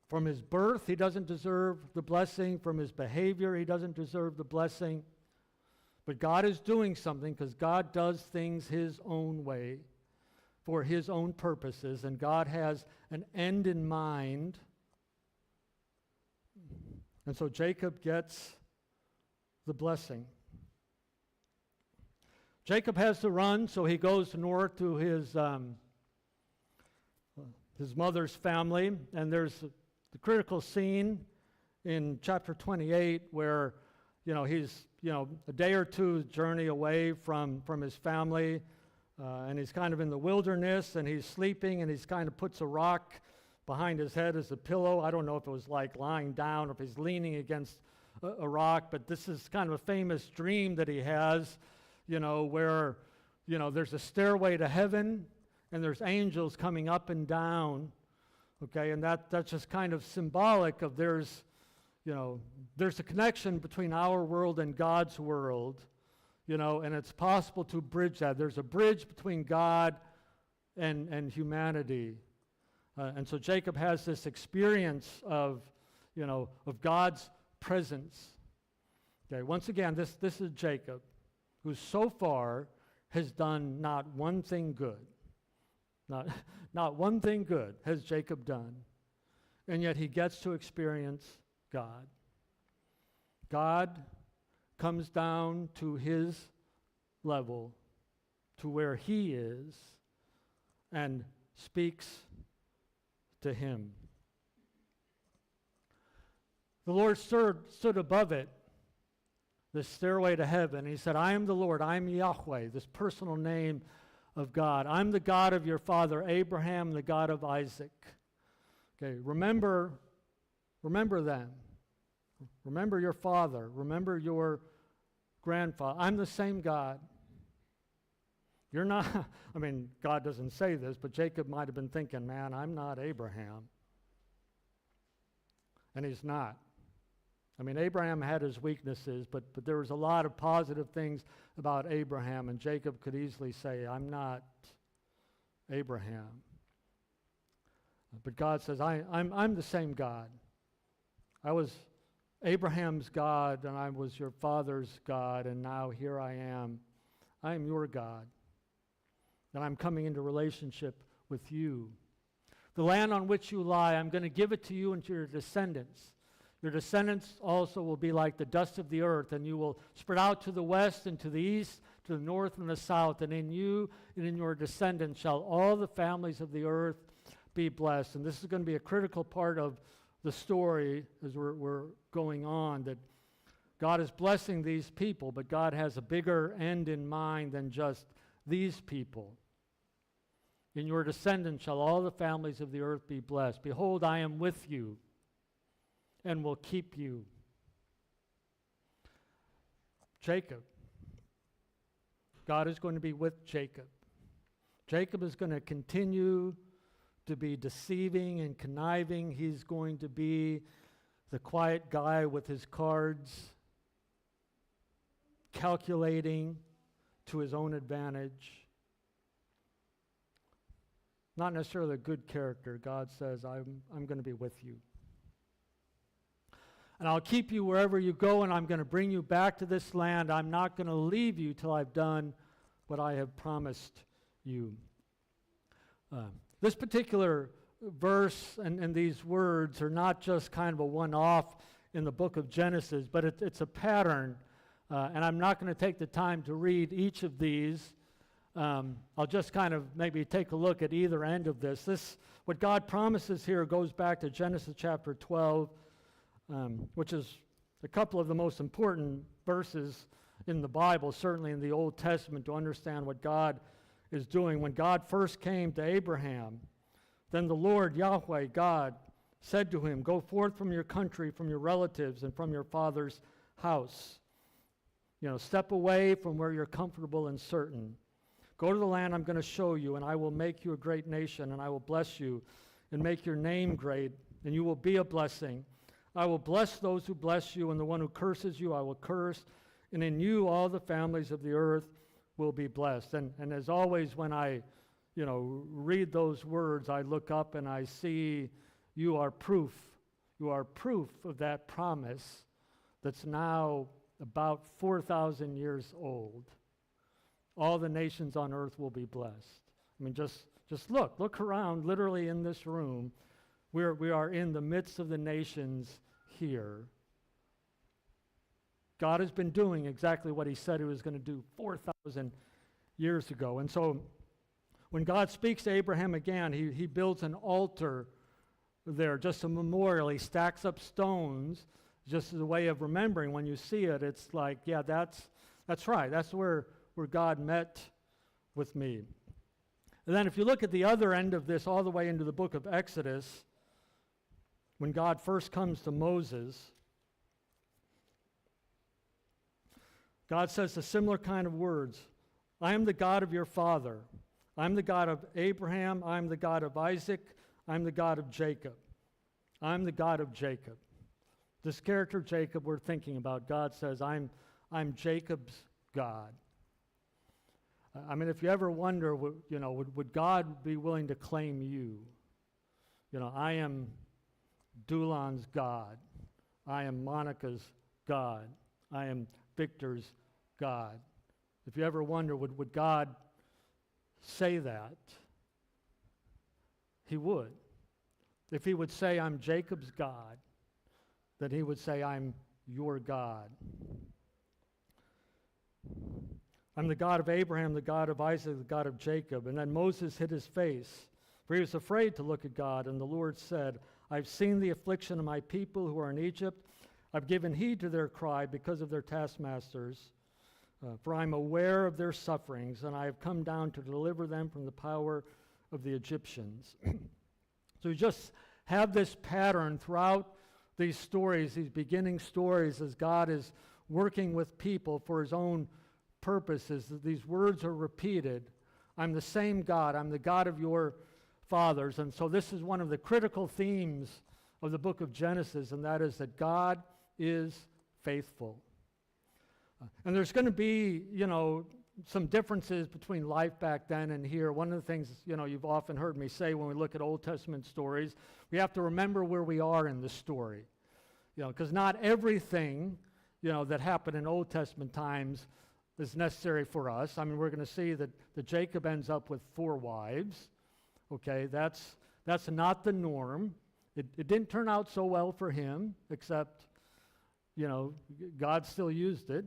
From his birth, he doesn't deserve the blessing. From his behavior, he doesn't deserve the blessing. But God is doing something because God does things his own way for his own purposes, and God has an end in mind. And so Jacob gets the blessing. Jacob has to run, so he goes north to his mother's family, and there's the critical scene in chapter 28 where he's a day or two's journey away from his family, and he's kind of in the wilderness, and he's sleeping, and he's kind of puts a rock behind his head as a pillow. I don't know if it was like lying down or if he's leaning against a rock, but this is kind of a famous dream that he has, where there's a stairway to heaven and there's angels coming up and down, okay, and that's just kind of symbolic of there's a connection between our world and God's world, and it's possible to bridge that. There's a bridge between God and humanity. And so Jacob has this experience of God's presence. Okay, once again, this is Jacob, who so far has done not one thing good. Not one thing good has Jacob done. And yet he gets to experience God. God comes down to his level, to where he is, and speaks to him. The Lord stood above it, the stairway to heaven. He said, I am the Lord, I am Yahweh, this personal name of God. I'm the God of your father Abraham, the God of Isaac. Okay, remember them. Remember your father. Remember your grandfather. I'm the same God. You're not, God doesn't say this, but Jacob might have been thinking, man, I'm not Abraham. And he's not. Abraham had his weaknesses, but there was a lot of positive things about Abraham, and Jacob could easily say, I'm not Abraham. But God says, I'm the same God. I was Abraham's God, and I was your father's God, and now here I am. I am your God. And I'm coming into relationship with you. The land on which you lie, I'm going to give it to you and to your descendants. Your descendants also will be like the dust of the earth, and you will spread out to the west and to the east, to the north and the south, and in you and in your descendants shall all the families of the earth be blessed. And this is going to be a critical part of the story as we're going on, that God is blessing these people, but God has a bigger end in mind than just these people. In your descendants shall all the families of the earth be blessed. Behold, I am with you and will keep you. Jacob. God is going to be with Jacob. Jacob is going to continue to be deceiving and conniving. He's going to be the quiet guy with his cards, calculating to his own advantage. Not necessarily a good character. God says, I'm going to be with you. And I'll keep you wherever you go, and I'm going to bring you back to this land. I'm not going to leave you till I've done what I have promised you. This particular verse and these words are not just kind of a one-off in the book of Genesis, but it's a pattern. And I'm not going to take the time to read each of these. I'll just kind of maybe take a look at either end of this. What God promises here goes back to Genesis chapter 12, which is a couple of the most important verses in the Bible, certainly in the Old Testament, to understand what God is doing. When God first came to Abraham, then the Lord, Yahweh, God, said to him, "Go forth from your country, from your relatives, and from your father's house. Step away from where you're comfortable and certain. Go to the land I'm going to show you, and I will make you a great nation, and I will bless you and make your name great, and you will be a blessing. I will bless those who bless you, and the one who curses you I will curse, and in you all the families of the earth will be blessed." And as always, when I read those words, I look up and I see you are proof. You are proof of that promise that's now about 4,000 years old. All the nations on earth will be blessed. I mean, just look around, literally in this room. We are in the midst of the nations here. God has been doing exactly what he said he was going to do 4,000 years ago. And so when God speaks to Abraham again, he builds an altar there, just a memorial. He stacks up stones just as a way of remembering. When you see it, it's like, yeah, that's right. That's where God met with me. And then if you look at the other end of this, all the way into the book of Exodus, when God first comes to Moses, God says a similar kind of words. "I am the God of your father. I'm the God of Abraham. I'm the God of Isaac. I'm the God of Jacob." I'm the God of Jacob. This character Jacob we're thinking about, God says, I'm Jacob's God. I mean, if you ever wonder, would God be willing to claim you? I am Dulon's God. I am Monica's God. I am Victor's God. If you ever wonder, would God say that? He would. If he would say, "I'm Jacob's God," then he would say, "I'm your God." I'm the God of Abraham, the God of Isaac, the God of Jacob. And then Moses hid his face, for he was afraid to look at God. And the Lord said, "I've seen the affliction of my people who are in Egypt. I've given heed to their cry because of their taskmasters. For I'm aware of their sufferings, and I have come down to deliver them from the power of the Egyptians." So you just have this pattern throughout these stories, these beginning stories, as God is working with people for his own purposes. These words are repeated. I'm the same God. I'm the God of your fathers. And so this is one of the critical themes of the book of Genesis, and that is that God is faithful. And there's going to be, some differences between life back then and here. One of the things, you've often heard me say when we look at Old Testament stories, we have to remember where we are in the story. Because not everything, that happened in Old Testament times is necessary for us. I mean, we're going to see that Jacob ends up with 4 wives. Okay, that's not the norm. It didn't turn out so well for him, except, God still used it.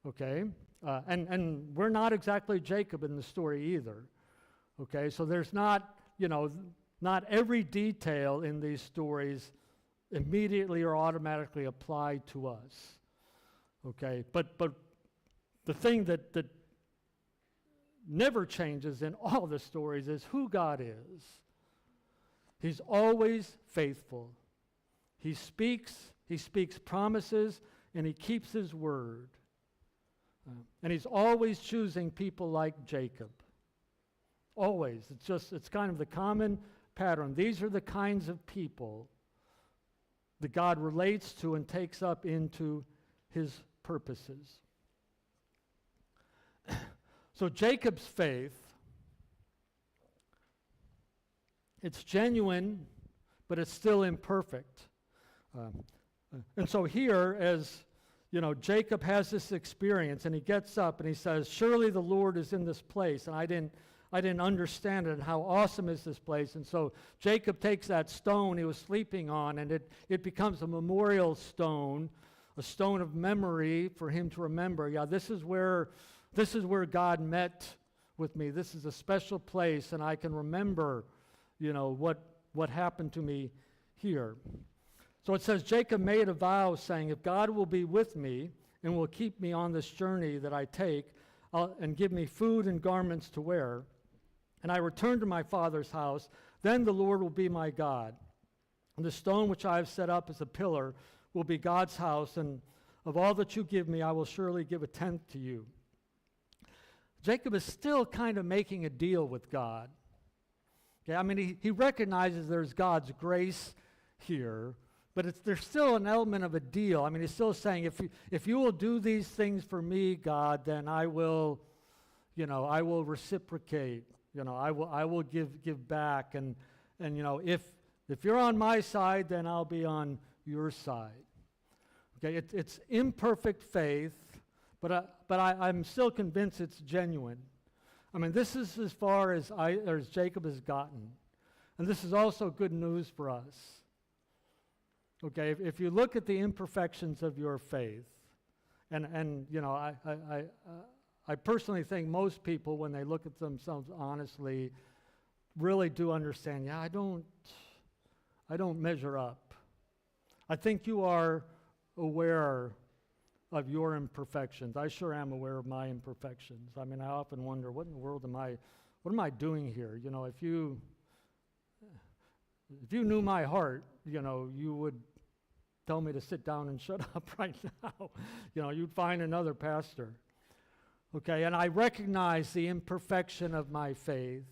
Okay, and we're not exactly Jacob in the story either. Okay, so there's not every detail in these stories immediately or automatically applied to us. Okay, but the thing that never changes in all the stories is who God is. He's always faithful. He speaks promises, and he keeps his word. And he's always choosing people like Jacob. Always. It's kind of the common pattern. These are the kinds of people that God relates to and takes up into his purposes. So Jacob's faith, it's genuine, but it's still imperfect. And so here, as Jacob has this experience, and he gets up and he says, "Surely the Lord is in this place." And I didn't understand it, and how awesome is this place. And so Jacob takes that stone he was sleeping on, and it becomes a memorial stone, a stone of memory for him to remember. Yeah, this is where God met with me. This is a special place, and I can remember, what happened to me here. So it says, Jacob made a vow saying, "If God will be with me and will keep me on this journey that I take, and give me food and garments to wear, and I return to my father's house, then the Lord will be my God. And the stone which I have set up as a pillar will be God's house, and of all that you give me, I will surely give a tenth to you." Jacob is still kind of making a deal with God. Okay, I mean, he recognizes there's God's grace here, but there's still an element of a deal. I mean, he's still saying, if you will do these things for me, God, then I will reciprocate. I will give back. And if you're on my side, then I'll be on your side. Okay, it's imperfect faith, but I'm still convinced it's genuine. I mean, this is as far as Jacob has gotten. And this is also good news for us. Okay, if you look at the imperfections of your faith, and I personally think most people, when they look at themselves honestly, really do understand, yeah, I don't measure up. I think you are aware of your imperfections. I sure am aware of my imperfections. I mean, I often wonder, what in the world am I doing here? If you knew my heart, you would tell me to sit down and shut up right now. You'd find another pastor. Okay, and I recognize the imperfection of my faith.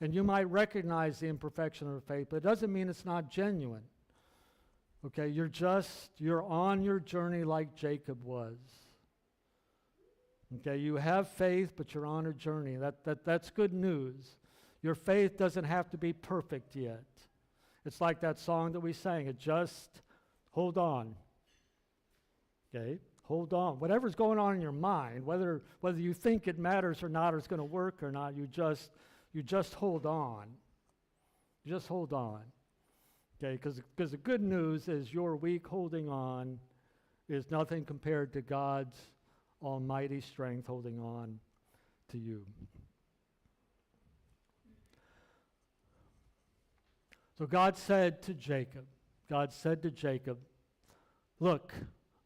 And you might recognize the imperfection of your faith, but it doesn't mean it's not genuine. Okay, you're on your journey like Jacob was. Okay, you have faith, but you're on a journey. That's good news. Your faith doesn't have to be perfect yet. It's like that song that we sang. It just hold on. Okay, hold on. Whatever's going on in your mind, whether you think it matters or not, or it's going to work or not, you just hold on. Just hold on. Okay, because the good news is your weak holding on is nothing compared to God's almighty strength holding on to you. So God said to Jacob, "Look,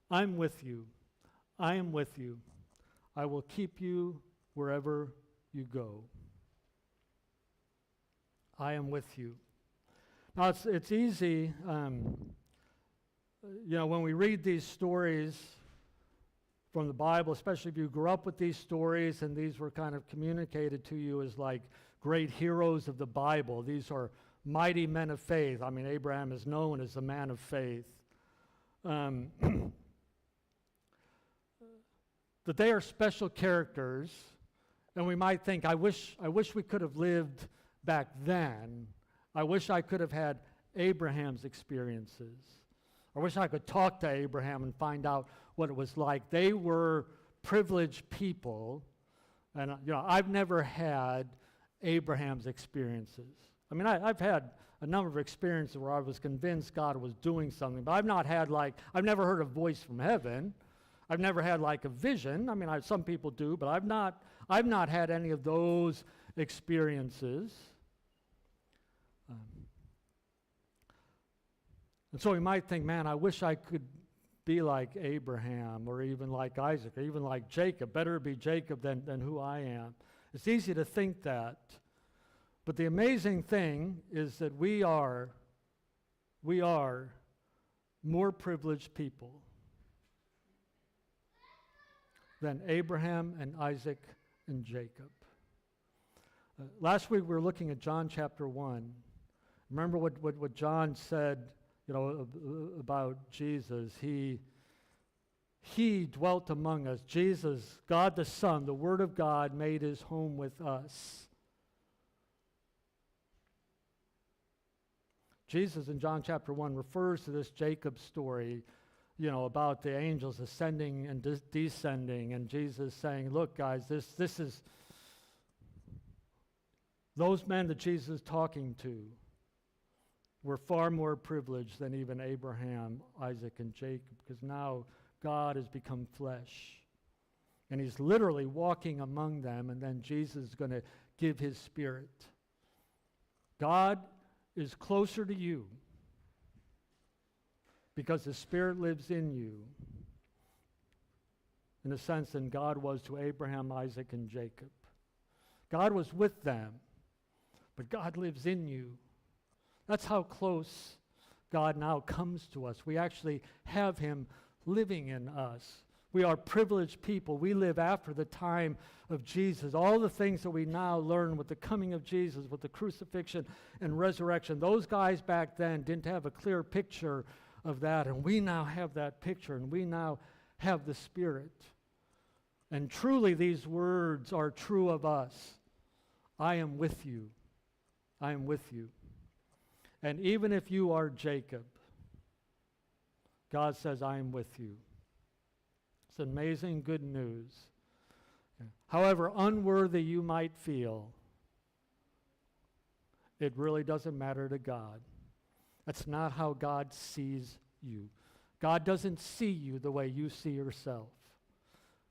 I'm with you. I am with you. I will keep you wherever you go. I am with you." Now, it's easy, when we read these stories from the Bible, especially if you grew up with these stories and these were kind of communicated to you as like great heroes of the Bible. These are mighty men of faith. I mean, Abraham is known as a man of faith. That they are special characters, and we might think, I wish we could have lived back then. I wish I could have had Abraham's experiences. I wish I could talk to Abraham and find out what it was like. They were privileged people, and I've never had Abraham's experiences. I mean, I've had a number of experiences where I was convinced God was doing something, but I've never heard a voice from heaven. I've never had like a vision. I mean, some people do, but I've not had any of those experiences. And so we might think, man, I wish I could be like Abraham or even like Isaac or even like Jacob. Better be Jacob than who I am. It's easy to think that. But the amazing thing is that we are more privileged people than Abraham and Isaac and Jacob. Last week we were looking at John chapter 1. Remember what John said, about Jesus. He dwelt among us. Jesus, God the Son, the Word of God, made his home with us. Jesus in John chapter 1 refers to this Jacob story, about the angels ascending and descending, and Jesus saying, look, guys, this is those men that Jesus is talking to were far more privileged than even Abraham, Isaac, and Jacob, because now God has become flesh. And he's literally walking among them, and then Jesus is going to give his Spirit. God is closer to you because the Spirit lives in you, in a sense, than God was to Abraham, Isaac, and Jacob. God was with them, but God lives in you. That's how close God now comes to us. We actually have him living in us. We are privileged people. We live after the time of Jesus. All the things that we now learn with the coming of Jesus, with the crucifixion and resurrection, those guys back then didn't have a clear picture of that, and we now have that picture, and we now have the Spirit. And truly these words are true of us. I am with you. I am with you. And even if you are Jacob, God says, I am with you. It's amazing good news. However unworthy you might feel, it really doesn't matter to God. That's not how God sees you. God doesn't see you the way you see yourself.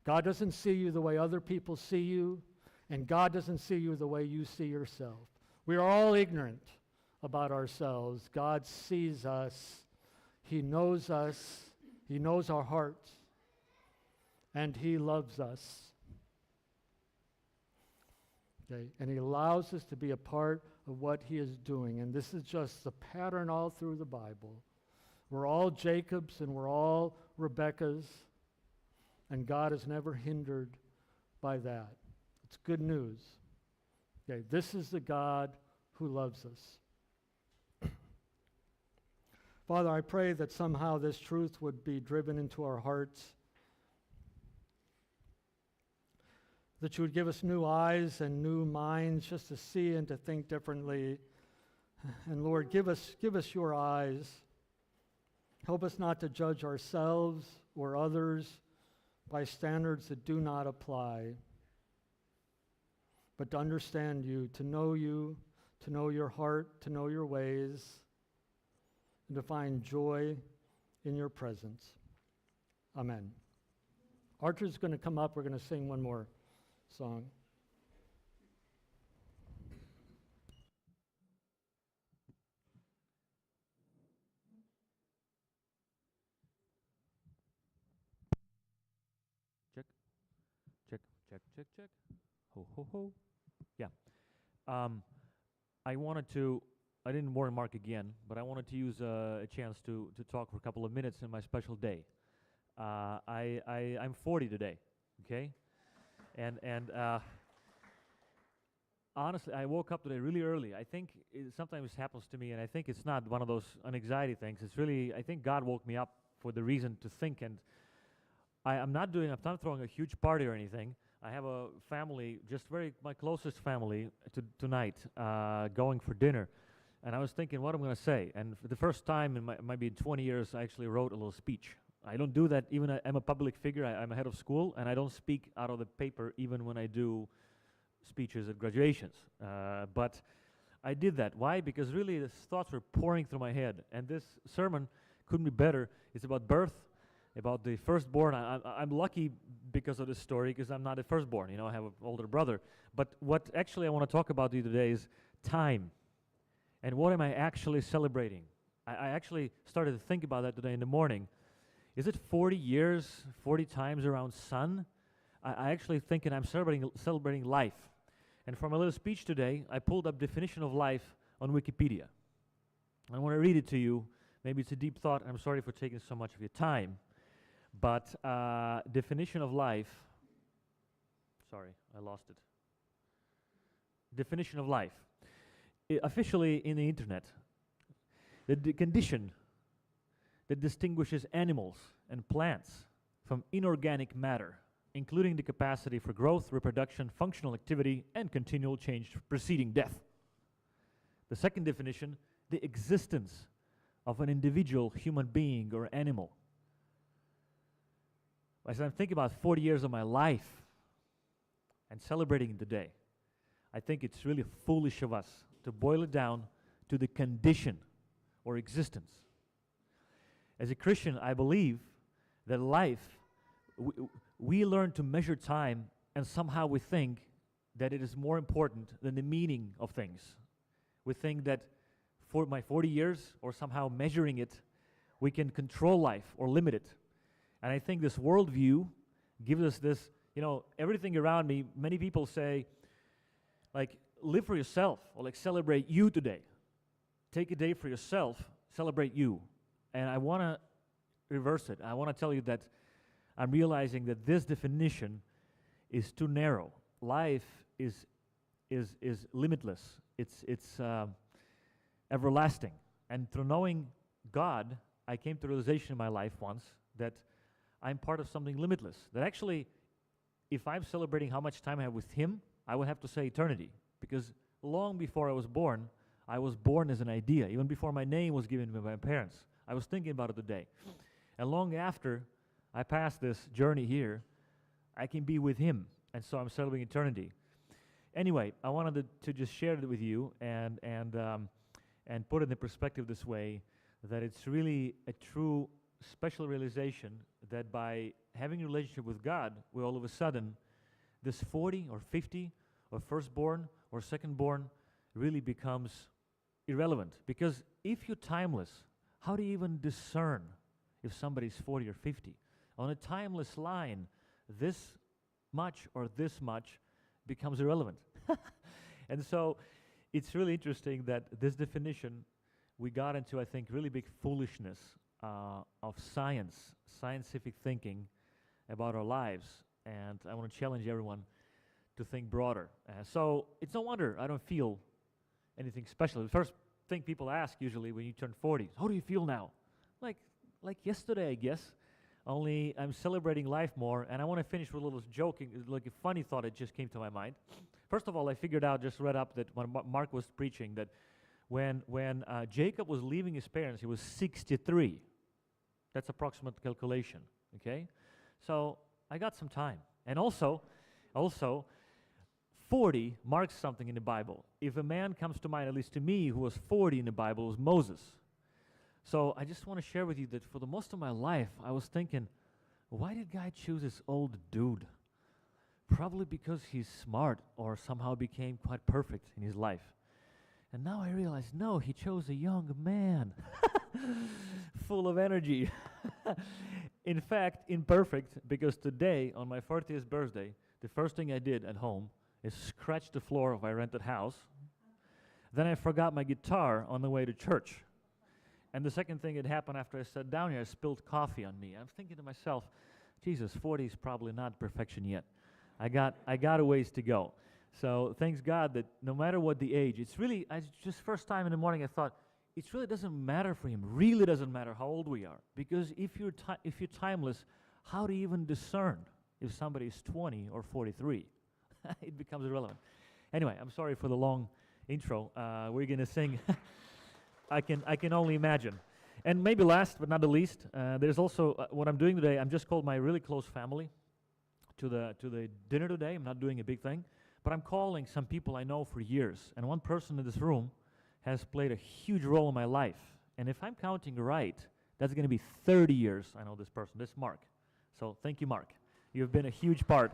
God doesn't see you the way other people see you, and God doesn't see you the way you see yourself. We are all ignorant about ourselves. God sees us. He knows us. He knows our hearts. And he loves us. Okay? And he allows us to be a part of what he is doing. And this is just the pattern all through the Bible. We're all Jacobs and we're all Rebeccas. And God is never hindered by that. It's good news. Okay, this is the God who loves us. Father, I pray that somehow this truth would be driven into our hearts, that you would give us new eyes and new minds just to see and to think differently. And Lord, give us your eyes. Help us not to judge ourselves or others by standards that do not apply, but to understand you, to know your heart, to know your ways, and to find joy in your presence. Amen. Archer's going to come up. We're going to sing one more song. Check, check, check, check, check. Ho, ho, ho. Yeah. I didn't warn Mark again, but I wanted to use a chance to talk for a couple of minutes in my special day. I'm 40 today, okay? And honestly, I woke up today really early. I think it sometimes happens to me, and I think it's not one of those anxiety things. It's really, I think God woke me up for the reason to think, and I'm not throwing a huge party or anything. I have a family, just my closest family tonight, going for dinner. And I was thinking what I'm going to say. And for the first time in maybe 20 years, I actually wrote a little speech. I don't do that even I'm a public figure. I'm a head of school, and I don't speak out of the paper even when I do speeches at graduations. But I did that. Why? Because really the thoughts were pouring through my head. And this sermon couldn't be better. It's about birth, about the firstborn. I'm lucky because of this story, because I'm not a firstborn. I have an older brother. But what actually I want to talk about to you today is time. And what am I actually celebrating? I actually started to think about that today in the morning. Is it 40 years, 40 times around sun? I actually thinking I'm celebrating life. And for my little speech today, I pulled up definition of life on Wikipedia. I want to read it to you. Maybe it's a deep thought. I'm sorry for taking so much of your time. But definition of life, sorry, I lost it. Definition of life. Officially in the internet, the condition that distinguishes animals and plants from inorganic matter, including the capacity for growth, reproduction, functional activity, and continual change preceding death. The second definition, the existence of an individual human being or animal. As I'm thinking about 40 years of my life and celebrating today, I think it's really foolish of us to boil it down to the condition or existence. As a Christian, I believe that life, we learn to measure time, and somehow we think that it is more important than the meaning of things. We think that for my 40 years, or somehow measuring it, we can control life or limit it. And I think this worldview gives us this, everything around me, many people say, like, live for yourself, or like, celebrate you today. Take a day for yourself, celebrate you. And I want to reverse it. I want to tell you that I'm realizing that this definition is too narrow. Life is limitless. It's everlasting. And through knowing God, I came to the realization in my life once that I'm part of something limitless. That actually, if I'm celebrating how much time I have with Him, I would have to say eternity. Because long before I was born as an idea. Even before my name was given to my parents, I was thinking about it today. And long after I passed this journey here, I can be with Him. And so I'm celebrating eternity. Anyway, I wanted to just share it with you and put it in perspective this way, that it's really a true special realization that by having a relationship with God, we all of a sudden, this 40 or 50 or firstborn or secondborn really becomes irrelevant. Because if you're timeless, how do you even discern if somebody's 40 or 50? On a timeless line, this much or this much becomes irrelevant. And so it's really interesting that this definition, we got into, I think, really big foolishness of scientific thinking about our lives. And I want to challenge everyone to think broader. So it's no wonder I don't feel anything special. The first thing people ask usually when you turn 40, how do you feel now? Like yesterday, I guess. Only I'm celebrating life more, and I want to finish with a little joking, like a funny thought that just came to my mind. First of all, I figured out, just read up that when Mark was preaching, that when Jacob was leaving his parents, he was 63. That's approximate calculation, okay? So I got some time. And also, 40 marks something in the Bible. If a man comes to mind, at least to me, who was 40 in the Bible, it was Moses. So I just want to share with you that for the most of my life, I was thinking, why did God choose this old dude? Probably because he's smart or somehow became quite perfect in his life. And now I realize, no, he chose a young man, full of energy. In fact, imperfect, because today, on my 40th birthday, the first thing I did at home is scratch the floor of my rented house. Then I forgot my guitar on the way to church. And the second thing that happened after I sat down here, I spilled coffee on me. I'm thinking to myself, Jesus, 40 is probably not perfection yet. I got a ways to go. So thanks God that no matter what the age, it's really, just first time in the morning I thought, it really doesn't matter for Him. Really doesn't matter how old we are. Because if you're timeless, how do you even discern if somebody is 20 or 43? It becomes irrelevant. Anyway, I'm sorry for the long intro. We're going to sing I Can Only Imagine. And maybe last but not the least, there's also what I'm doing today. I'm just called my really close family to the dinner today. I'm not doing a big thing, but I'm calling some people I know for years. And one person in this room has played a huge role in my life. And if I'm counting right, that's going to be 30 years I know this person. This is Mark. So thank you, Mark. You've been a huge part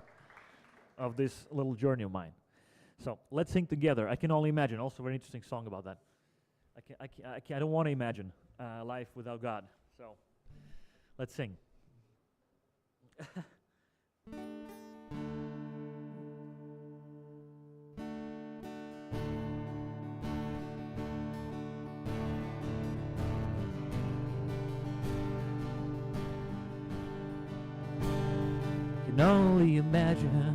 of this little journey of mine. So let's sing together. I Can Only Imagine. Also a very interesting song about that. I don't want to imagine life without God. So let's sing. can only imagine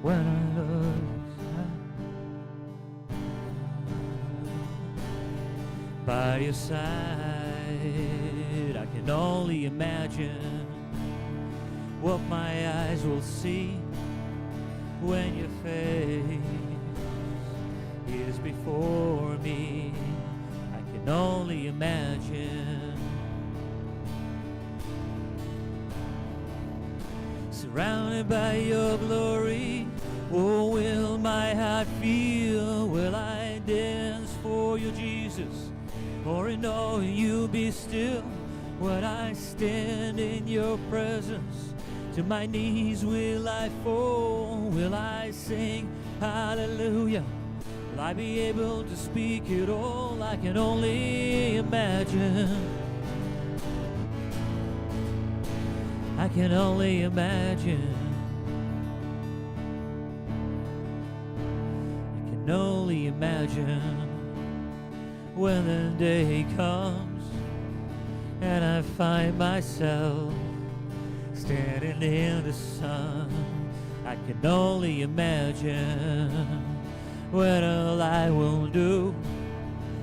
when I look by your side. I can only imagine what my eyes will see when your face is before me. I can only imagine. Surrounded by your glory, oh, will my heart feel? Will I dance for you, Jesus? Or in knowing you be still? When I stand in your presence, to my knees will I fall? Will I sing hallelujah? Will I be able to speak it all? I can only imagine. I can only imagine. I can only imagine when the day comes and I find myself standing in the sun. I can only imagine when all I will do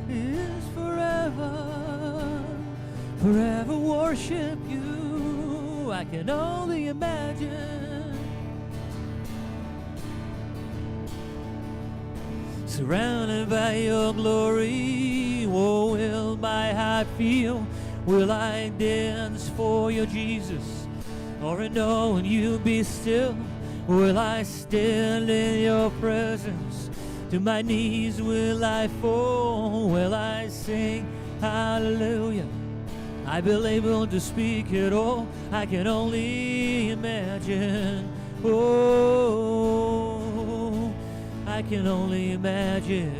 is forever worship you. I can only imagine. Surrounded by your glory, oh, will my heart feel? Will I dance for you, Jesus? Or in knowing you be still? Will I stand in your presence? To my knees will I fall? Will I sing hallelujah? I be able to speak it all. I can only imagine. Oh, I can only imagine.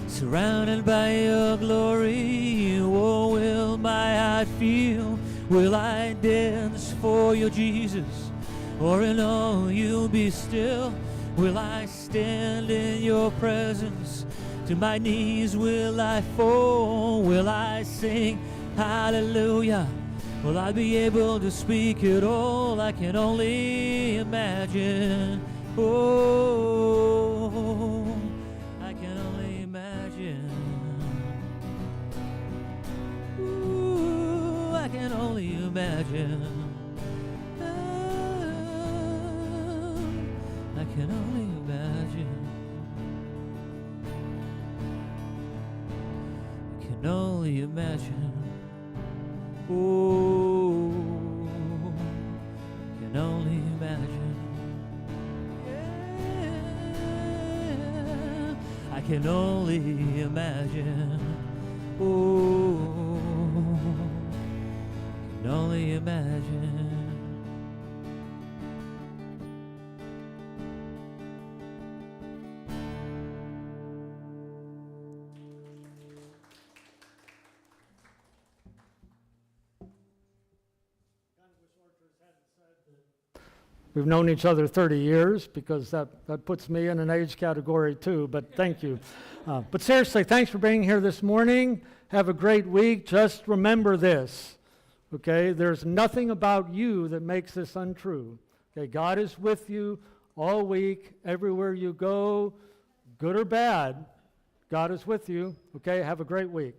Surrounded by your glory, oh, will my heart feel? Will I dance for you, Jesus? Or in all you be still? Will I stand in your presence? To my knees will I fall? Will I sing hallelujah? Will I be able to speak it all? I can only imagine. Oh, I can only imagine. Ooh, I can only imagine. I can only imagine. I can only imagine. Oh, I can only imagine. Yeah, I can only imagine. Oh, I can only imagine. We've known each other 30 years because that puts me in an age category too, but thank you. But seriously, thanks for being here this morning. Have a great week. Just remember this, okay? There's nothing about you that makes this untrue. Okay, God is with you all week, everywhere you go, good or bad. God is with you. Okay, have a great week.